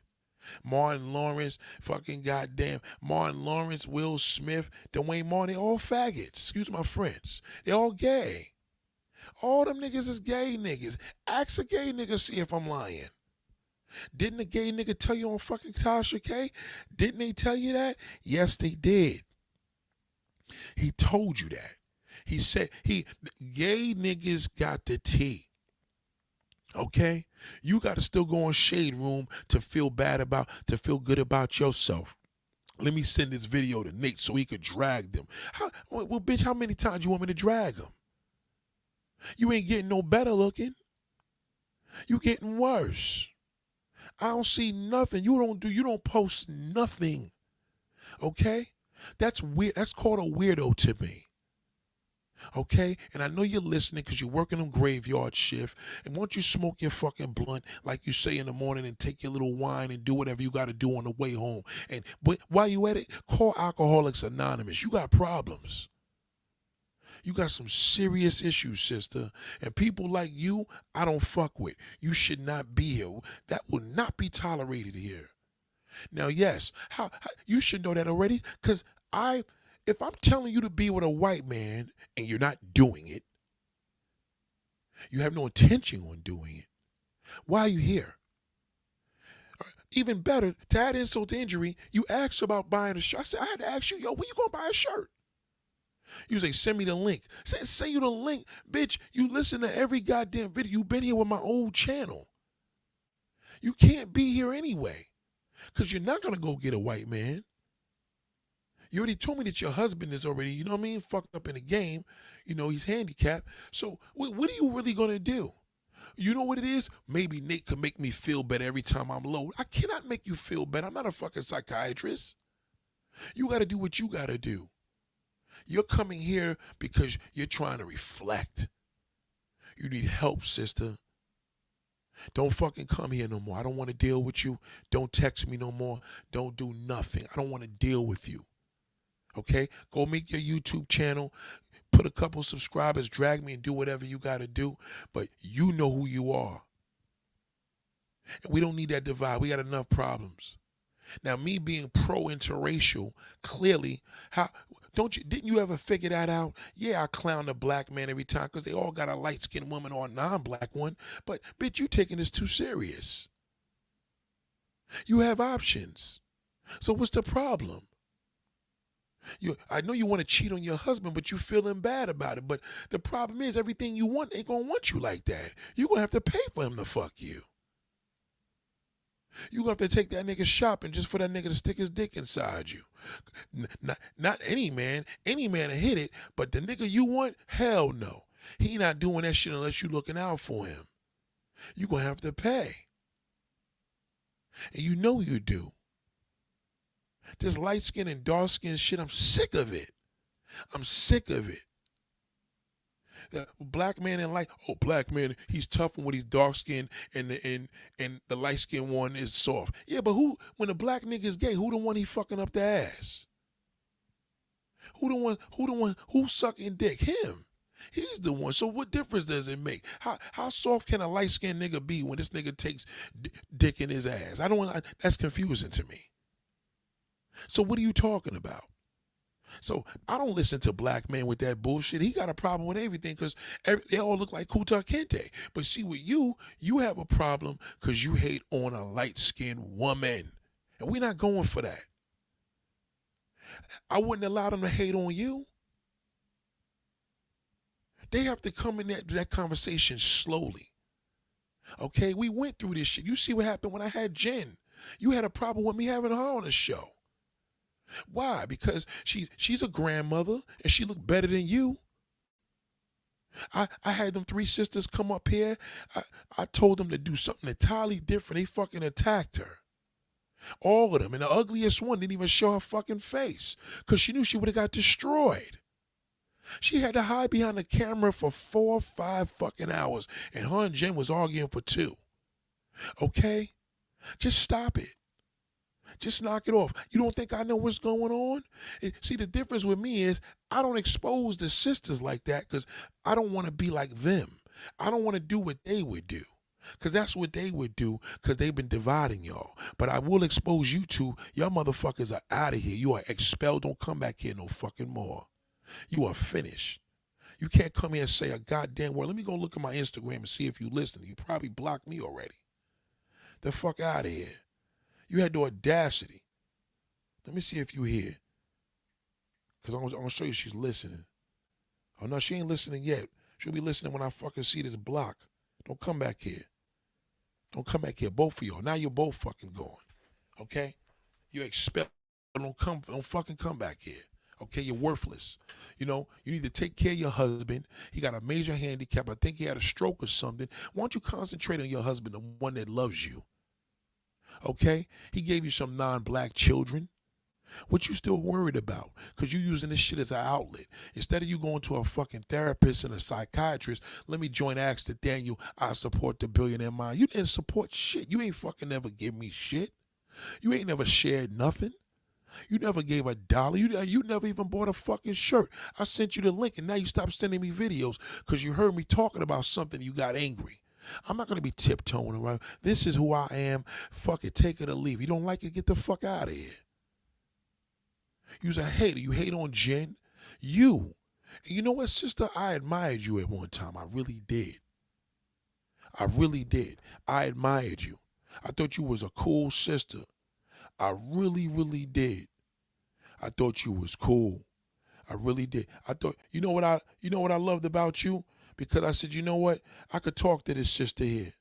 Martin Lawrence, fucking goddamn Martin Lawrence, Will Smith, Dwayne Martin, they all faggots. Excuse my French. They all gay. All them niggas is gay niggas. Ask a gay nigga, see if I'm lying. Didn't a gay nigga tell you on fucking Tasha K? Didn't they tell you that? Yes, they did. He told you that. He said gay niggas got the tea. Okay? You got to still go on Shade Room to feel good about yourself. Let me send this video to Nate so he could drag them. Well, bitch, how many times you want me to drag them? You ain't getting no better looking. You getting worse. I don't see nothing. You don't post nothing. Okay? That's weird. That's called a weirdo to me. Okay? And I know you're listening because you're working on graveyard shift. And once you smoke your fucking blunt, like you say in the morning, and take your little wine and do whatever you got to do on the way home. But while you at it, call Alcoholics Anonymous. You got problems. You got some serious issues, sister. And people like you, I don't fuck with. You should not be here. That will not be tolerated here. Now, yes, how you should know that already, because if I'm telling you to be with a white man and you're not doing it, you have no intention on doing it, why are you here? Even better, to add insult to injury, you asked about buying a shirt. I said, I had to ask you, yo, when you gonna buy a shirt? You say, send me the link. Send you the link. Bitch, you listen to every goddamn video. You've been here with my old channel. You can't be here anyway, because you're not gonna go get a white man. You already told me that your husband is already, you know what I mean, fucked up in the game. You know, he's handicapped. So what are you really going to do? You know what it is? Maybe Nate can make me feel better every time I'm low. I cannot make you feel better. I'm not a fucking psychiatrist. You got to do what you got to do. You're coming here because you're trying to reflect. You need help, sister. Don't fucking come here no more. I don't want to deal with you. Don't text me no more. Don't do nothing. I don't want to deal with you. Okay? Go make your YouTube channel, put a couple subscribers, drag me, and do whatever you got to do. But you know who you are. And we don't need that divide. We got enough problems. Now, me being pro-interracial, clearly, didn't you ever figure that out? Yeah, I clown the black man every time because they all got a light-skinned woman or a non-black one. But, bitch, you taking this too serious. You have options. So what's the problem? I know you want to cheat on your husband, but you feeling bad about it. But the problem is everything you want ain't going to want you like that. You're going to have to pay for him to fuck you. You're going to have to take that nigga shopping just for that nigga to stick his dick inside you. Not any man. Any man to hit it, but the nigga you want, hell no. He not doing that shit unless you looking out for him. You're going to have to pay. And you know you do. This light-skinned and dark-skinned shit, I'm sick of it. I'm sick of it. The black man and black man, he's tough when he's dark-skinned and the light-skinned one is soft. Yeah, but when the black nigga is gay, who the one he fucking up the ass? Who's sucking dick? Him. He's the one. So what difference does it make? How soft can a light-skinned nigga be when this nigga takes dick in his ass? That's confusing to me. So what are you talking about? So I don't listen to black man with that bullshit. He got a problem with everything because they all look like Kuta Kente. But see, with you have a problem because you hate on a light-skinned woman. And we're not going for that. I wouldn't allow them to hate on you. They have to come in that conversation slowly. Okay? We went through this shit. You see what happened when I had Jen. You had a problem with me having her on the show. Why? Because she's a grandmother and she looked better than you. I had them three sisters come up here. I told them to do something entirely different. They fucking attacked her. All of them. And the ugliest one didn't even show her fucking face because she knew she would have got destroyed. She had to hide behind the camera for 4 or 5 fucking hours. And her and Jen was arguing for 2. Okay? Just stop it. Just knock it off. You don't think I know what's going on? See, the difference with me is I don't expose the sisters like that because I don't want to be like them. I don't want to do what they would do. Because that's what they would do, because they've been dividing y'all. But I will expose you to, y'all motherfuckers are out of here. You are expelled. Don't come back here no fucking more. You are finished. You can't come here and say a goddamn word. Let me go look at my Instagram and see if you listen. You probably blocked me already. The fuck out of here. You had the audacity. Let me see if you here. Because I'm going to show you she's listening. Oh, no, she ain't listening yet. She'll be listening when I fucking see this block. Don't come back here. Don't come back here, both of y'all. Now you're both fucking going. Okay? You're expelled. Don't fucking come back here. Okay? You're worthless. You know, you need to take care of your husband. He got a major handicap. I think he had a stroke or something. Why don't you concentrate on your husband, the one that loves you? Okay? He gave you some non-black children. What you still worried about? Because you using this shit as an outlet. Instead of you going to a fucking therapist and a psychiatrist, let me join Ask the Daniel, I support the billionaire mind. You didn't support shit. You ain't fucking never give me shit. You ain't never shared nothing. You never gave $1. You never even bought a fucking shirt. I sent you the link and now you stopped sending me videos because you heard me talking about something, you got angry. I'm not going to be tiptoeing around. This is who I am. Fuck it. Take it or leave. You don't like it, get the fuck out of here. You's a hater. You hate on Jen. You. And you know what, sister? I admired you at one time. I really did. I really did. I admired you. I thought you was a cool sister. I really, really did. I thought you was cool. I really did. I thought, you know what I loved about you? Because I said, you know what? I could talk to this sister here.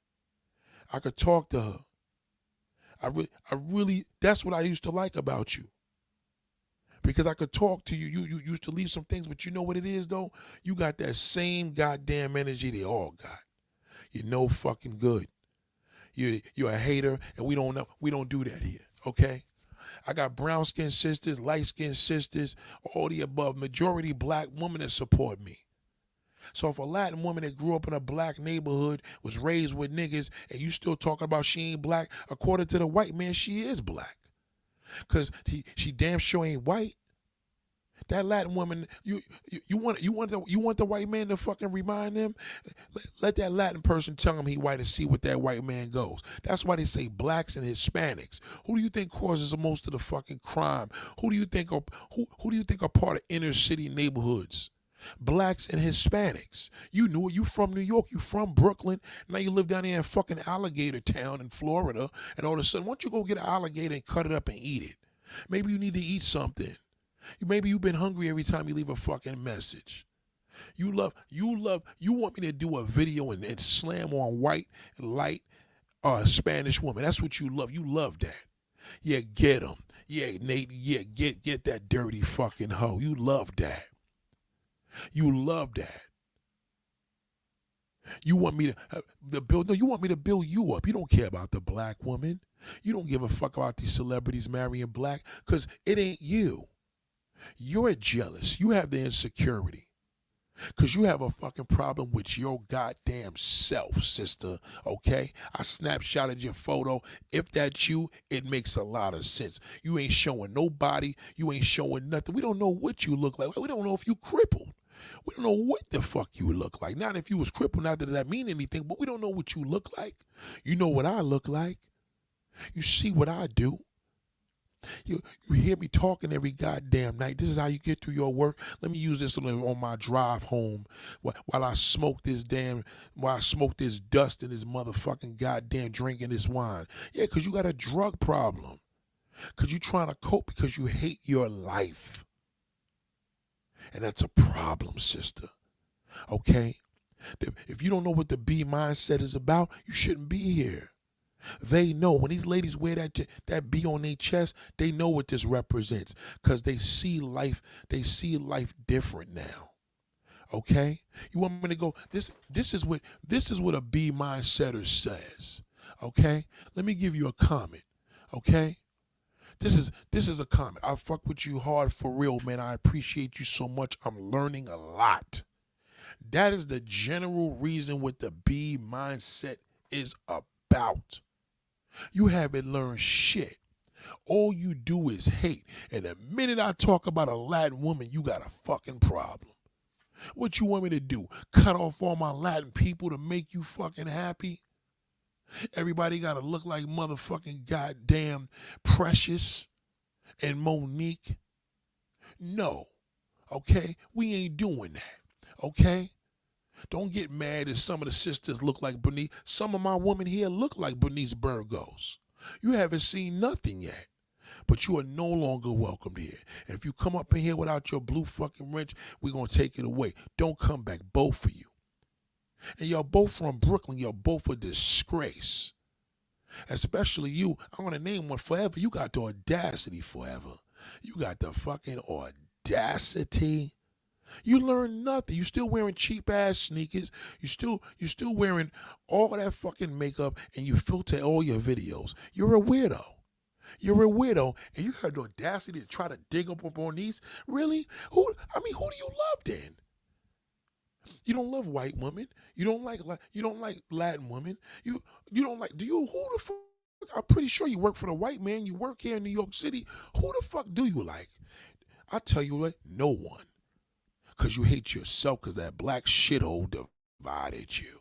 I could talk to her. I really, that's what I used to like about you. Because I could talk to you. You used to leave some things, but you know what it is, though? You got that same goddamn energy they all got. You're no fucking good. You're a hater, and we don't do that here, okay? I got brown-skinned sisters, light-skinned sisters, all the above. Majority black women that support me. So if a Latin woman that grew up in a black neighborhood was raised with niggas, and you still talking about she ain't black, according to the white man, she is black. Because she damn sure ain't white. That Latin woman, you want the white man to fucking remind them? Let that Latin person tell him he white and see what that white man goes. That's why they say blacks and Hispanics. Who do you think causes most of the fucking crime? Who do you think are part of inner city neighborhoods? Blacks and Hispanics. You knew it. You from New York. You from Brooklyn. Now you live down here in fucking Alligator Town in Florida. And all of a sudden, why don't you go get an alligator and cut it up and eat it? Maybe you need to eat something. Maybe you've been hungry every time you leave a fucking message. You want me to do a video and slam on white, light, Spanish woman. That's what you love. You love that. Yeah, get them. Yeah, Nate, yeah, get that dirty fucking hoe. You love that. You love that. You want me to build? No, you want me to build you up. You don't care about the black woman. You don't give a fuck about these celebrities marrying black because it ain't you. You're jealous. You have the insecurity because you have a fucking problem with your goddamn self, sister. Okay? I snapshotted your photo. If that's you, it makes a lot of sense. You ain't showing nobody. You ain't showing nothing. We don't know what you look like. We don't know if you crippled. We don't know what the fuck you look like. Not if you was crippled, not that does that mean anything, but we don't know what you look like. You know what I look like. You see what I do. You hear me talking every goddamn night. This is how you get through your work. Let me use this on my drive home while I smoke this dust in this motherfucking goddamn drinking this wine. Yeah, because you got a drug problem. Because you're trying to cope because you hate your life. And that's a problem, sister. Okay? If you don't know what the B mindset is about, you shouldn't be here. They know. When these ladies wear that B on their chest, they know what this represents. Because they see life different now. Okay? You want me to go, this is what a B mindsetter says. Okay? Let me give you a comment. Okay? This is a comment. I fuck with you hard for real, man. I appreciate you so much. I'm learning a lot. That is the general reason what the B mindset is about. You haven't learned shit. All you do is hate. And the minute I talk about a Latin woman, you got a fucking problem. What you want me to do? Cut off all my Latin people to make you fucking happy? Everybody got to look like motherfucking goddamn Precious and Monique. No. Okay? We ain't doing that. Okay? Don't get mad if some of the sisters look like Bernice. Some of my women here look like Bernice Burgos. You haven't seen nothing yet. But you are no longer welcome here. And if you come up in here without your blue fucking wrench, we're going to take it away. Don't come back, both of you. And y'all both from Brooklyn. Y'all both a disgrace. Especially you. I want to name one Forever. You got the audacity, Forever. You got the fucking audacity. You learn nothing. You still wearing cheap ass sneakers. You still wearing all that fucking makeup, and you filter all your videos. You're a weirdo. You're a widow, and you had the audacity to try to dig up on these. Really? Who do you love then? You don't love white women. You don't like Latin women. You don't like. Who the fuck? I'm pretty sure you work for the white man. You work here in New York City. Who the fuck do you like? I tell you what, no one. Because you hate yourself, because that black shithole divided you.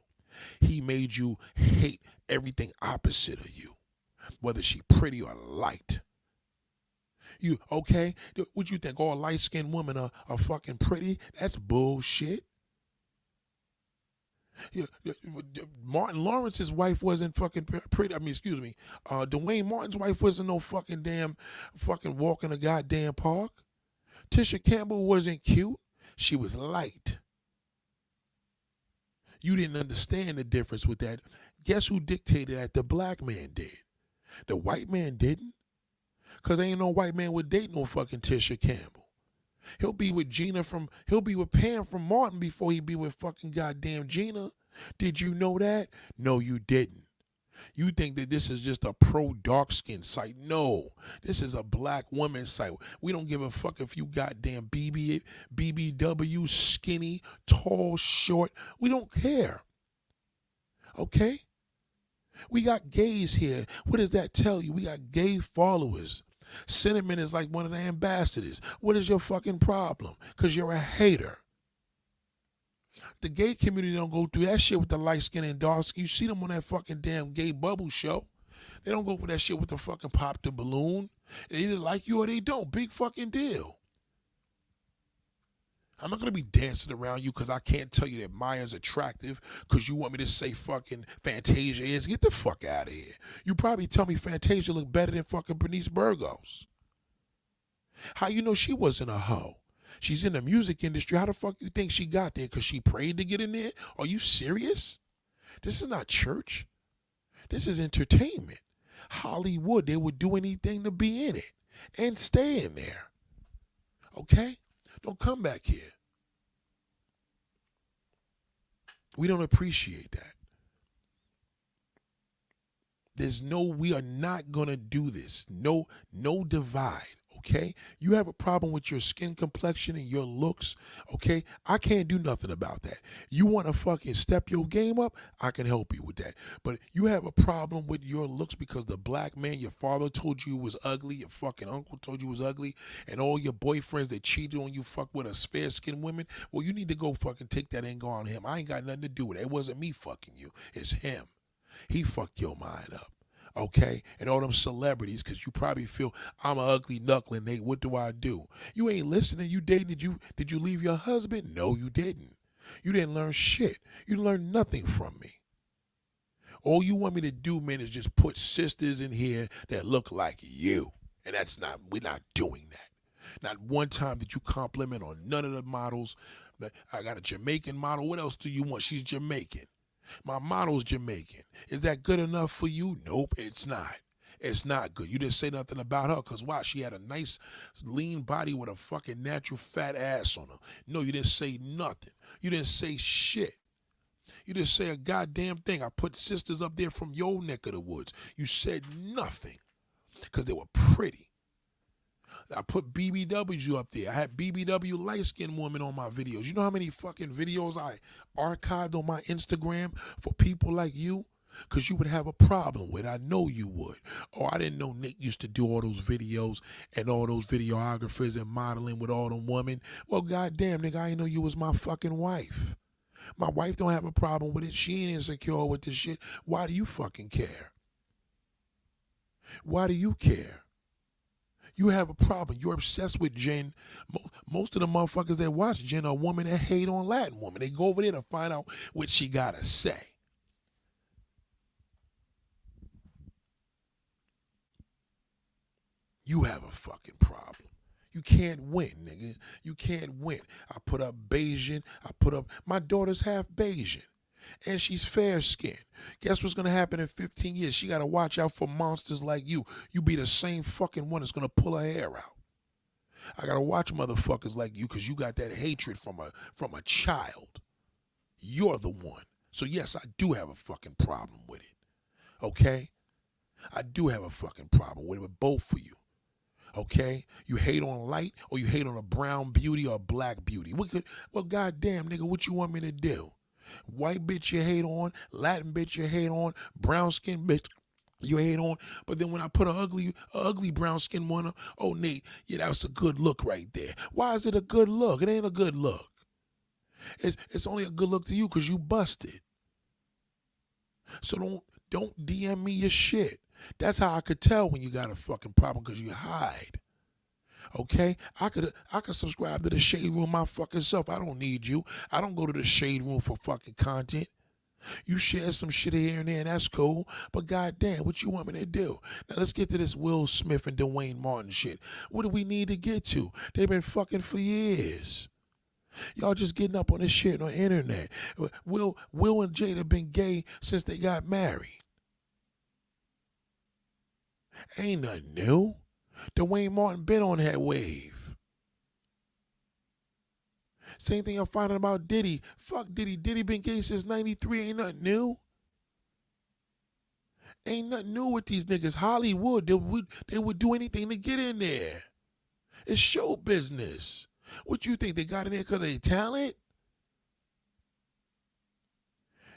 He made you hate everything opposite of you, whether she pretty or light. You, okay? What you think, all light-skinned women are fucking pretty? That's bullshit. Martin Lawrence's wife wasn't fucking pretty. Dwayne Martin's wife wasn't no fucking damn fucking walk in a goddamn park. Tisha Campbell wasn't cute. She was light. You didn't understand the difference with that. Guess who dictated that? The black man did. The white man didn't. Because ain't no white man would date no fucking Tisha Campbell. He'll be with Pam from Martin before he be with fucking goddamn Gina. Did you know that? No, you didn't. You think that this is just a pro dark skin site. No, this is a black woman site. We don't give a fuck if you goddamn BBW, skinny, tall, short. We don't care. Okay? We got gays here. What does that tell you? We got gay followers. Cinnamon is like one of the ambassadors. What is your fucking problem? Because you're a hater. The gay community don't go through that shit with the light-skinned and dark-skinned. You see them on that fucking damn gay bubble show. They don't go for that shit with the fucking pop the balloon. They either like you or they don't. Big fucking deal. I'm not going to be dancing around you because I can't tell you that Maya's attractive because you want me to say fucking Fantasia is. Get the fuck out of here. You probably tell me Fantasia look better than fucking Bernice Burgos. How you know she wasn't a hoe? She's in the music industry. How the fuck you think she got there? Because she prayed to get in there? Are you serious? This is not church. This is entertainment. Hollywood, they would do anything to be in it and stay in there. Okay? Don't come back here. We don't appreciate that. We are not going to do this. No divide. Okay? You have a problem with your skin complexion and your looks, okay? I can't do nothing about that. You want to fucking step your game up? I can help you with that. But you have a problem with your looks because the black man, your father told you was ugly, your fucking uncle told you was ugly, and all your boyfriends that cheated on you fuck with us fair-skinned women, well, you need to go fucking take that angle on him. I ain't got nothing to do with it. It wasn't me fucking you. It's him. He fucked your mind up. Okay, and all them celebrities, because you probably feel I'm an ugly knuckling, Nate. What do I do? You ain't listening. You dating? Did you leave your husband? No, you didn't. You didn't learn shit. You learned nothing from me. All you want me to do, man, is just put sisters in here that look like you, and we're not doing that. Not one time did you compliment on none of the models. I got a Jamaican model. What else do you want? She's Jamaican. My model's Jamaican. Is that good enough for you? Nope, it's not. It's not good. You didn't say nothing about her because why? She had a nice lean body with a fucking natural fat ass on her. No, you didn't say nothing. You didn't say shit. You didn't say a goddamn thing. I put sisters up there from your neck of the woods. You said nothing because they were pretty. I put BBWs up there. I had BBW light-skinned women on my videos. You know how many fucking videos I archived on my Instagram for people like you? Because you would have a problem with it. I know you would. Oh, I didn't know Nick used to do all those videos and all those videographers and modeling with all them women. Well, goddamn, nigga, I didn't know you was my fucking wife. My wife don't have a problem with it. She ain't insecure with this shit. Why do you fucking care? Why do you care? You have a problem. You're obsessed with Jen. Most of the motherfuckers that watch Jen are women that hate on Latin women. They go over there to find out what she gotta say. You have a fucking problem. You can't win, nigga. You can't win. I put up Bayesian. My daughter's half Bayesian. And she's fair skinned. Guess what's gonna happen in 15 years? She gotta watch out for monsters like you. You be the same fucking one that's gonna pull her hair out. I gotta watch motherfuckers like you because you got that hatred from a child. You're the one. So yes, I do have a fucking problem with it. Okay? I do have a fucking problem with it, with both of you. Okay? You hate on light or you hate on a brown beauty or a black beauty. Well, goddamn, nigga, what you want me to do? White bitch you hate on, Latin bitch you hate on, brown skin bitch you hate on. But then when I put a ugly brown skin one, oh Nate, yeah, that's a good look right there. Why is it a good look? It ain't a good look. It's only a good look to you because you busted. So don't DM me your shit. That's how I could tell when you got a fucking problem, because you hide. Okay? I could subscribe to the Shade Room my fucking self. I don't need you. I don't go to the Shade Room for fucking content. You share some shit here and there, and that's cool. But goddamn, what you want me to do? Now let's get to this Will Smith and Dwayne Martin shit. What do we need to get to? They've been fucking for years. Y'all just getting up on this shit on the internet. Will and Jada have been gay since they got married. Ain't nothing new. Dwayne Martin been on that wave. Same thing I'm finding about Diddy. Fuck Diddy. Diddy been gay since 93. Ain't nothing new. Ain't nothing new with these niggas. Hollywood, they would do anything to get in there. It's show business. What you think, they got in there because of their talent?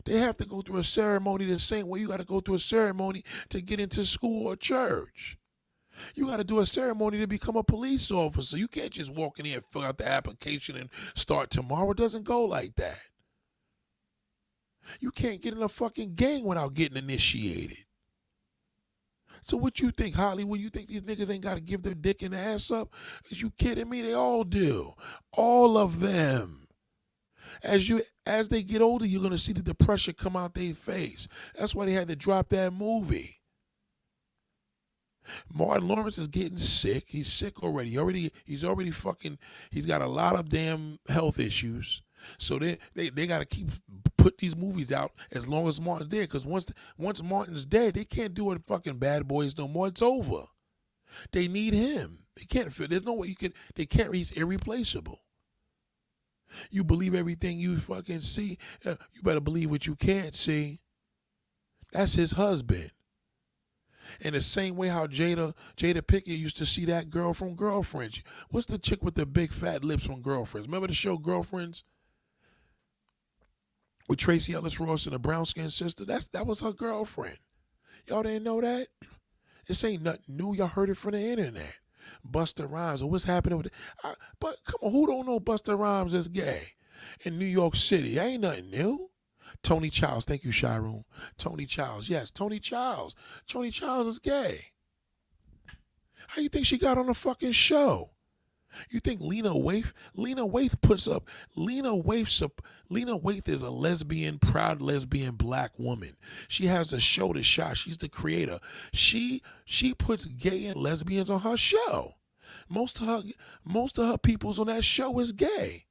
They have to go through a ceremony the same way you got to go through a ceremony to get into school or church. You got to do a ceremony to become a police officer. You can't just walk in here and fill out the application and start tomorrow. It doesn't go like that. You can't get in a fucking gang without getting initiated. So what you think, Hollywood? You think these niggas ain't got to give their dick and ass up? Is you kidding me? They all do. All of them. As they get older, you're going to see the pressure come out their face. That's why they had to drop that movie. Martin Lawrence is getting sick. He's sick already. He's got a lot of damn health issues. So they got to keep put these movies out as long as Martin's there. Because once Martin's dead, they can't do it fucking Bad Boys no more. It's over. They need him. They can't. There's no way they can't. He's irreplaceable. You believe everything you fucking see. You better believe what you can't see. That's his husband. In the same way how Jada Pinkett used to see that girl from Girlfriends. What's the chick with the big fat lips from Girlfriends? Remember the show Girlfriends? With Tracy Ellis Ross and the brown-skinned sister? That was her girlfriend. Y'all didn't know that? This ain't nothing new. Y'all heard it from the internet. Busta Rhymes, or what's happening with it? But come on, who don't know Busta Rhymes is gay? In New York City, ain't nothing new. Tony Childs, thank you, Sharon. Tony Childs, yes, Tony Childs. Tony Childs is gay. How you think she got on the fucking show? You think Lena Waithe is a lesbian, proud lesbian black woman. She has a show to shot. She's the creator. She puts gay and lesbians on her show. Most of her peoples on that show is gay.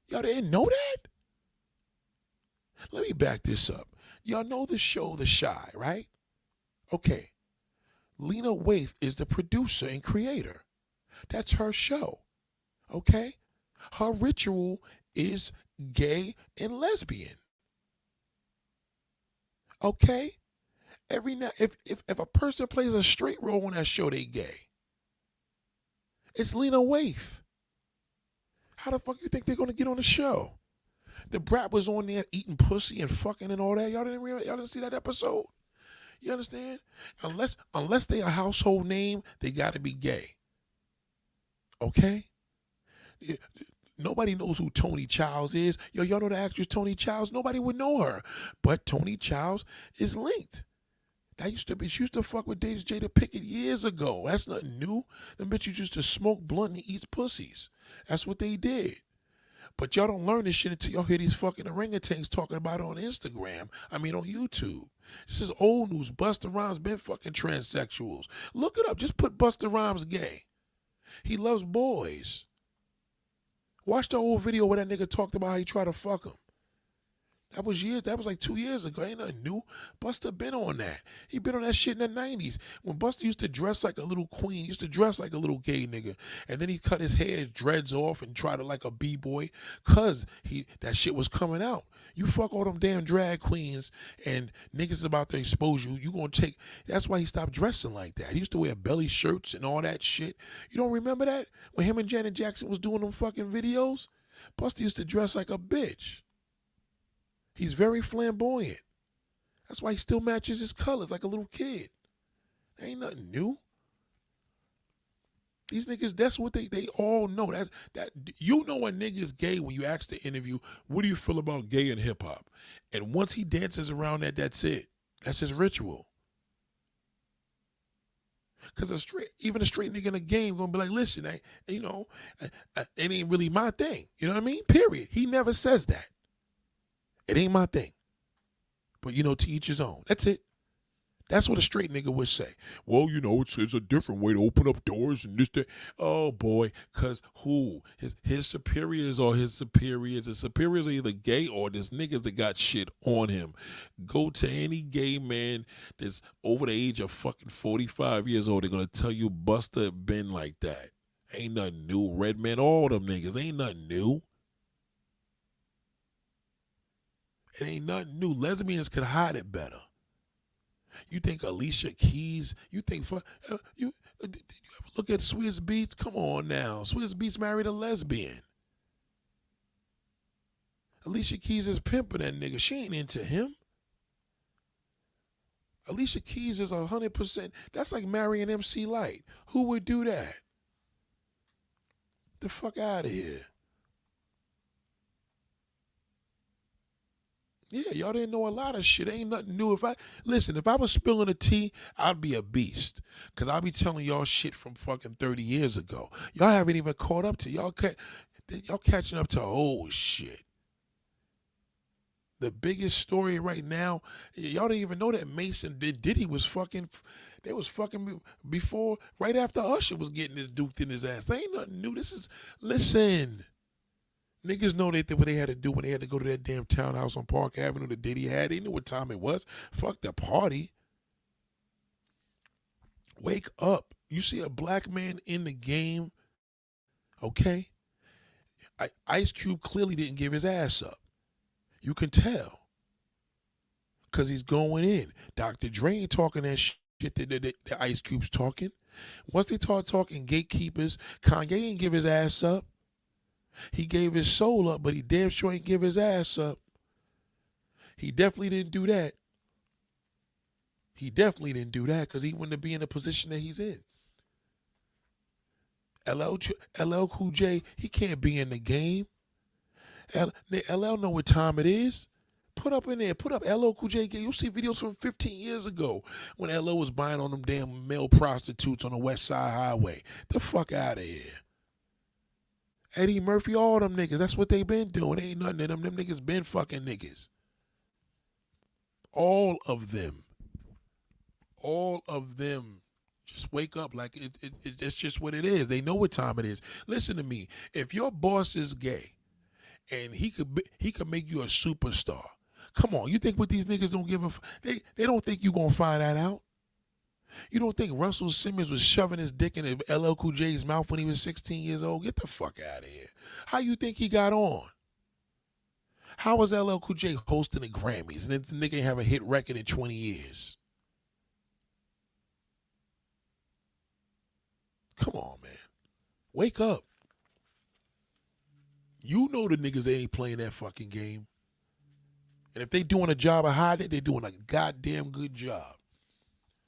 Y'all didn't know that? Let me back this up. Y'all know the show The Chi, right? Okay. Lena Waithe is the producer and creator. That's her show. Okay? Her ritual is gay and lesbian. Okay? Every now if a person plays a straight role on that show, they gay. It's Lena Waithe. How the fuck you think they're gonna get on the show? The brat was on there eating pussy and fucking and all that. Y'all didn't see that episode? You understand? Unless they a household name, they gotta be gay. Okay? Nobody knows who Tony Childs is. Yo, y'all know the actress Tony Childs? Nobody would know her. But Tony Childs is linked. She used to fuck with Jada Pickett years ago. That's nothing new. Them bitches used to smoke blunt and eat pussies. That's what they did. But y'all don't learn this shit until y'all hear these fucking orangutans talking about it on Instagram. I mean, on YouTube. This is old news. Busta Rhymes been fucking transsexuals. Look it up. Just put Busta Rhymes gay. He loves boys. Watch the old video where that nigga talked about how he tried to fuck him. That was like 2 years ago. Ain't nothing new. Busta been on that. He been on that shit in the 90s. When Busta used to dress like a little queen, used to dress like a little gay nigga. And then he cut his hair, dreads off, and tried to like a B-boy. Cause that shit was coming out. You fuck all them damn drag queens and niggas about to expose you. You gonna take, that's why he stopped dressing like that. He used to wear belly shirts and all that shit. You don't remember that? When him and Janet Jackson was doing them fucking videos? Busta used to dress like a bitch. He's very flamboyant. That's why he still matches his colors like a little kid. Ain't nothing new. These niggas, that's what they all know. That you know a nigga is gay when you ask the interview, what do you feel about gay and hip hop? And once he dances around that, that's it. That's his ritual. Cause even a straight nigga in a game gonna be like, listen, it ain't really my thing. You know what I mean? Period. He never says that. It ain't my thing. But, to each his own. That's it. That's what a straight nigga would say. Well, it's a different way to open up doors and this, that. Oh, boy. Because who? His superiors are his superiors. His superiors are either gay or there's niggas that got shit on him. Go to any gay man that's over the age of fucking 45 years old. They're going to tell you Busta been like that. Ain't nothing new. Redman, all them niggas. Ain't nothing new. It ain't nothing new. Lesbians could hide it better. You think Alicia Keys, you ever look at Swizz Beatz? Come on now. Swizz Beatz married a lesbian. Alicia Keys is pimping that nigga. She ain't into him. Alicia Keys is 100%. That's like marrying MC Light. Who would do that? The fuck out of here. Yeah, y'all didn't know a lot of shit. Ain't nothing new. If I was spilling the tea, I'd be a beast. Because I'd be telling y'all shit from fucking 30 years ago. Y'all haven't even caught up to y'all catching up to old shit. The biggest story right now, y'all didn't even know that Mason Diddy was fucking, they was fucking before, right after Usher was getting his duked in his ass. They ain't nothing new. Listen. Niggas know what they had to do when they had to go to that damn townhouse on Park Avenue that Diddy had. They knew what time it was. Fuck the party. Wake up. You see a black man in the game, okay? Ice Cube clearly didn't give his ass up. You can tell. Because he's going in. Dr. Dre ain't talking that shit that Ice Cube's talking. Once they start talking gatekeepers, Kanye ain't give his ass up. He gave his soul up, but he damn sure ain't give his ass up. He definitely didn't do that. He definitely didn't do that because he wouldn't be in the position that he's in. LL Cool J, he can't be in the game. LL know what time it is. Put up LL Cool J. You'll see videos from 15 years ago when LL was buying on them damn male prostitutes on the West Side Highway. The fuck out of here. Eddie Murphy, all them niggas, that's what they been doing. Ain't nothing in them. Them niggas been fucking niggas. All of them. All of them. Just wake up like it's just what it is. They know what time it is. Listen to me. If your boss is gay and he could make you a superstar, come on, you think what these niggas don't give a they don't think you gonna find that out? You don't think Russell Simmons was shoving his dick in LL Cool J's mouth when he was 16 years old? Get the fuck out of here. How you think he got on? How was LL Cool J hosting the Grammys and this nigga ain't have a hit record in 20 years? Come on, man. Wake up. You know the niggas ain't playing that fucking game. And if they doing a job of hiding it, they doing a goddamn good job.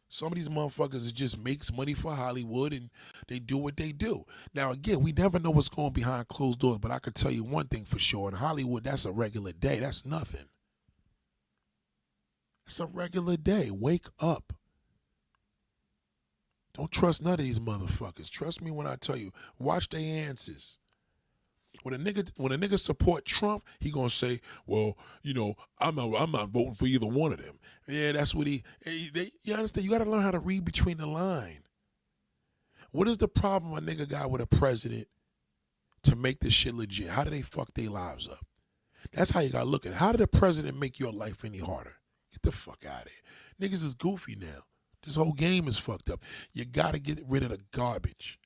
Some of these motherfuckers just makes money for Hollywood and they do what they do. Now again, we never know what's going behind closed doors, but I can tell you one thing for sure. In Hollywood, that's a regular day. That's nothing. It's a regular day. Wake up. Don't trust none of these motherfuckers. Trust me when I tell you. Watch their answers. When a nigga support Trump, he gonna say, "Well, I'm not voting for either one of them." Yeah, that's what you understand. You gotta learn how to read between the line. What is the problem a nigga got with a president to make this shit legit? How do they fuck their lives up? That's how you gotta look at it. How did the president make your life any harder? Get the fuck out of here. Niggas is goofy now. This whole game is fucked up. You gotta get rid of the garbage.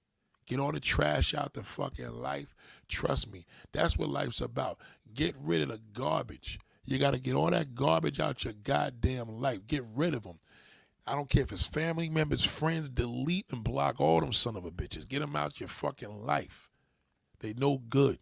Get all the trash out the fucking life. Trust me, that's what life's about. Get rid of the garbage. You got to get all that garbage out your goddamn life. Get rid of them. I don't care if it's family members, friends, delete and block all them son of a bitches. Get them out your fucking life. They no good.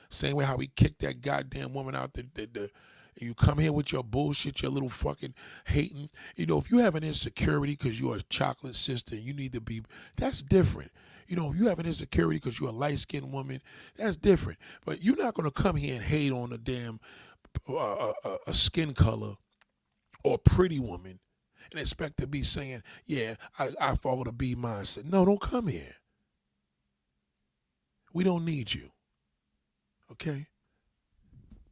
Same way how we kicked that goddamn woman out and you come here with your bullshit, your little fucking hating. If you have an insecurity because you're a chocolate sister and you need to be, that's different. If you have an insecurity because you're a light-skinned woman, that's different. But you're not going to come here and hate on a damn a skin color or a pretty woman and expect to be saying, yeah, I follow the B mindset. No, don't come here. We don't need you. Okay?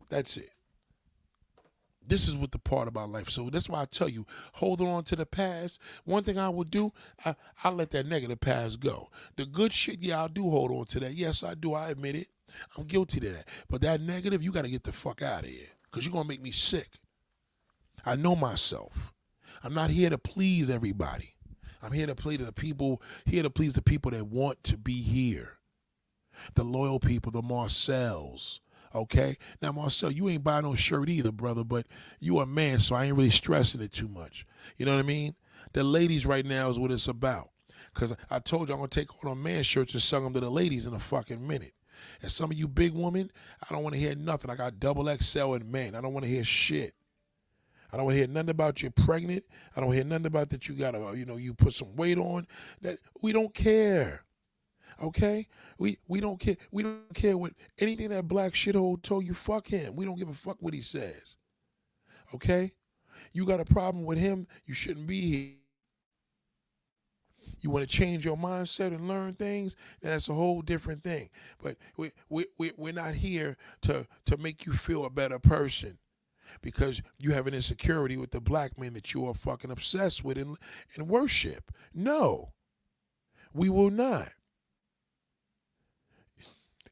That's it. This is what the part about life. So that's why I tell you, hold on to the past. One thing I would do, I'll let that negative past go. The good shit, yeah, I do hold on to that. Yes, I do. I admit it. I'm guilty to that. But that negative, you got to get the fuck out of here because you're going to make me sick. I know myself. I'm not here to please everybody. I'm here to please the people, that want to be here. The loyal people, the Marcells. Okay? Now, Marcel, you ain't buy no shirt either, brother, but you a man, so I ain't really stressing it too much. You know what I mean? The ladies right now is what it's about. Because I told you I'm going to take all them man shirts and sell them to the ladies in a fucking minute. And some of you big women, I don't want to hear nothing. I got double XL in men. I don't want to hear shit. I don't want to hear nothing about you're pregnant. I don't hear nothing about that you got to, you put some weight on. That we don't care. Okay? We don't care. We don't care what anything that black shithole told you, fuck him. We don't give a fuck what he says. Okay? You got a problem with him, you shouldn't be here. You want to change your mindset and learn things, then that's a whole different thing. But we're not here to make you feel a better person because you have an insecurity with the black man that you are fucking obsessed with and worship. No, we will not.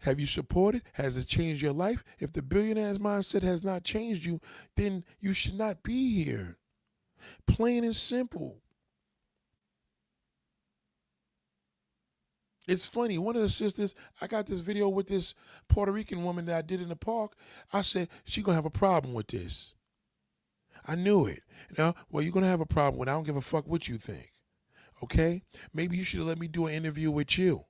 Have you supported? Has it changed your life? If the billionaire's mindset has not changed you, then you should not be here. Plain and simple. It's funny. One of the sisters, I got this video with this Puerto Rican woman that I did in the park. I said, she going to have a problem with this. I knew it. Well, you're going to have a problem with it. I don't give a fuck what you think. Okay? Maybe you should have let me do an interview with you.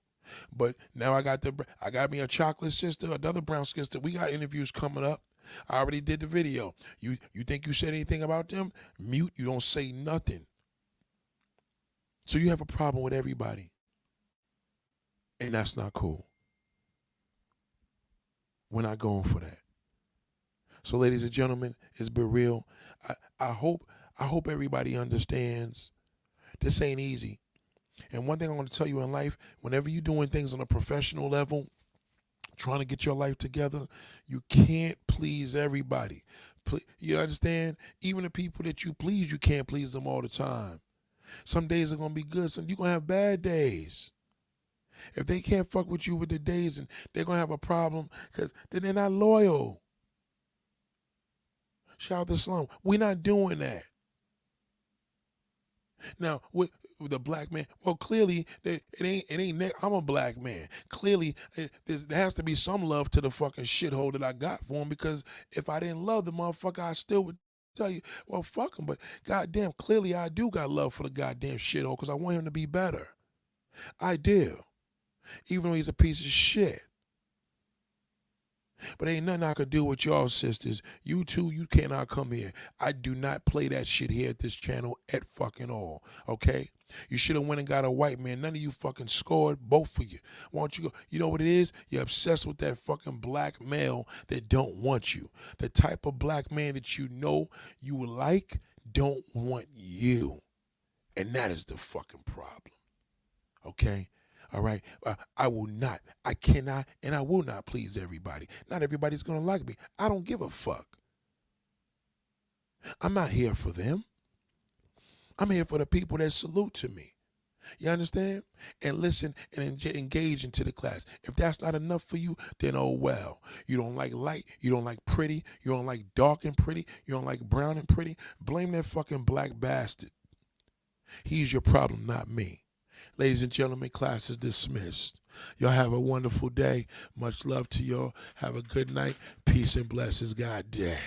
But now I got me a chocolate sister, another brown sister. We got interviews coming up. I already did the video. You think you said anything about them? Mute. You don't say nothing. So you have a problem with everybody. And that's not cool. We're not going for that. So ladies and gentlemen, it's been real. I hope everybody understands this ain't easy. And one thing I want to tell you in life, whenever you're doing things on a professional level, trying to get your life together, you can't please everybody. You understand? Even the people that you please, you can't please them all the time. Some days are going to be good. Some you're going to have bad days. If they can't fuck with you with the days, and they're going to have a problem because then they're not loyal. Shout out to Slum. We're not doing that. Now, with the black man, well, clearly, it ain't. I'm a black man. Clearly, there has to be some love to the fucking shithole that I got for him, because if I didn't love the motherfucker, I still would tell you, well, fuck him. But goddamn, clearly I do got love for the goddamn shithole because I want him to be better. I do. Even though he's a piece of shit. But ain't nothing I could do with y'all sisters. You two, you cannot come here. I do not play that shit here at this channel at fucking all. Okay? You should have went and got a white man. None of you fucking scored. Both of you. Why don't you go? You know what it is? You're obsessed with that fucking black male that don't want you. The type of black man that you know you like don't want you. And that is the fucking problem. Okay? All right? I will not, I cannot, and I will not please everybody. Not everybody's going to like me. I don't give a fuck. I'm not here for them. I'm here for the people that salute to me. You understand? And listen and engage into the class. If that's not enough for you, then oh well. You don't like light, you don't like pretty, you don't like dark and pretty, you don't like brown and pretty. Blame that fucking black bastard. He's your problem, not me. Ladies and gentlemen, class is dismissed. Y'all have a wonderful day. Much love to y'all. Have a good night. Peace and blessings. God damn.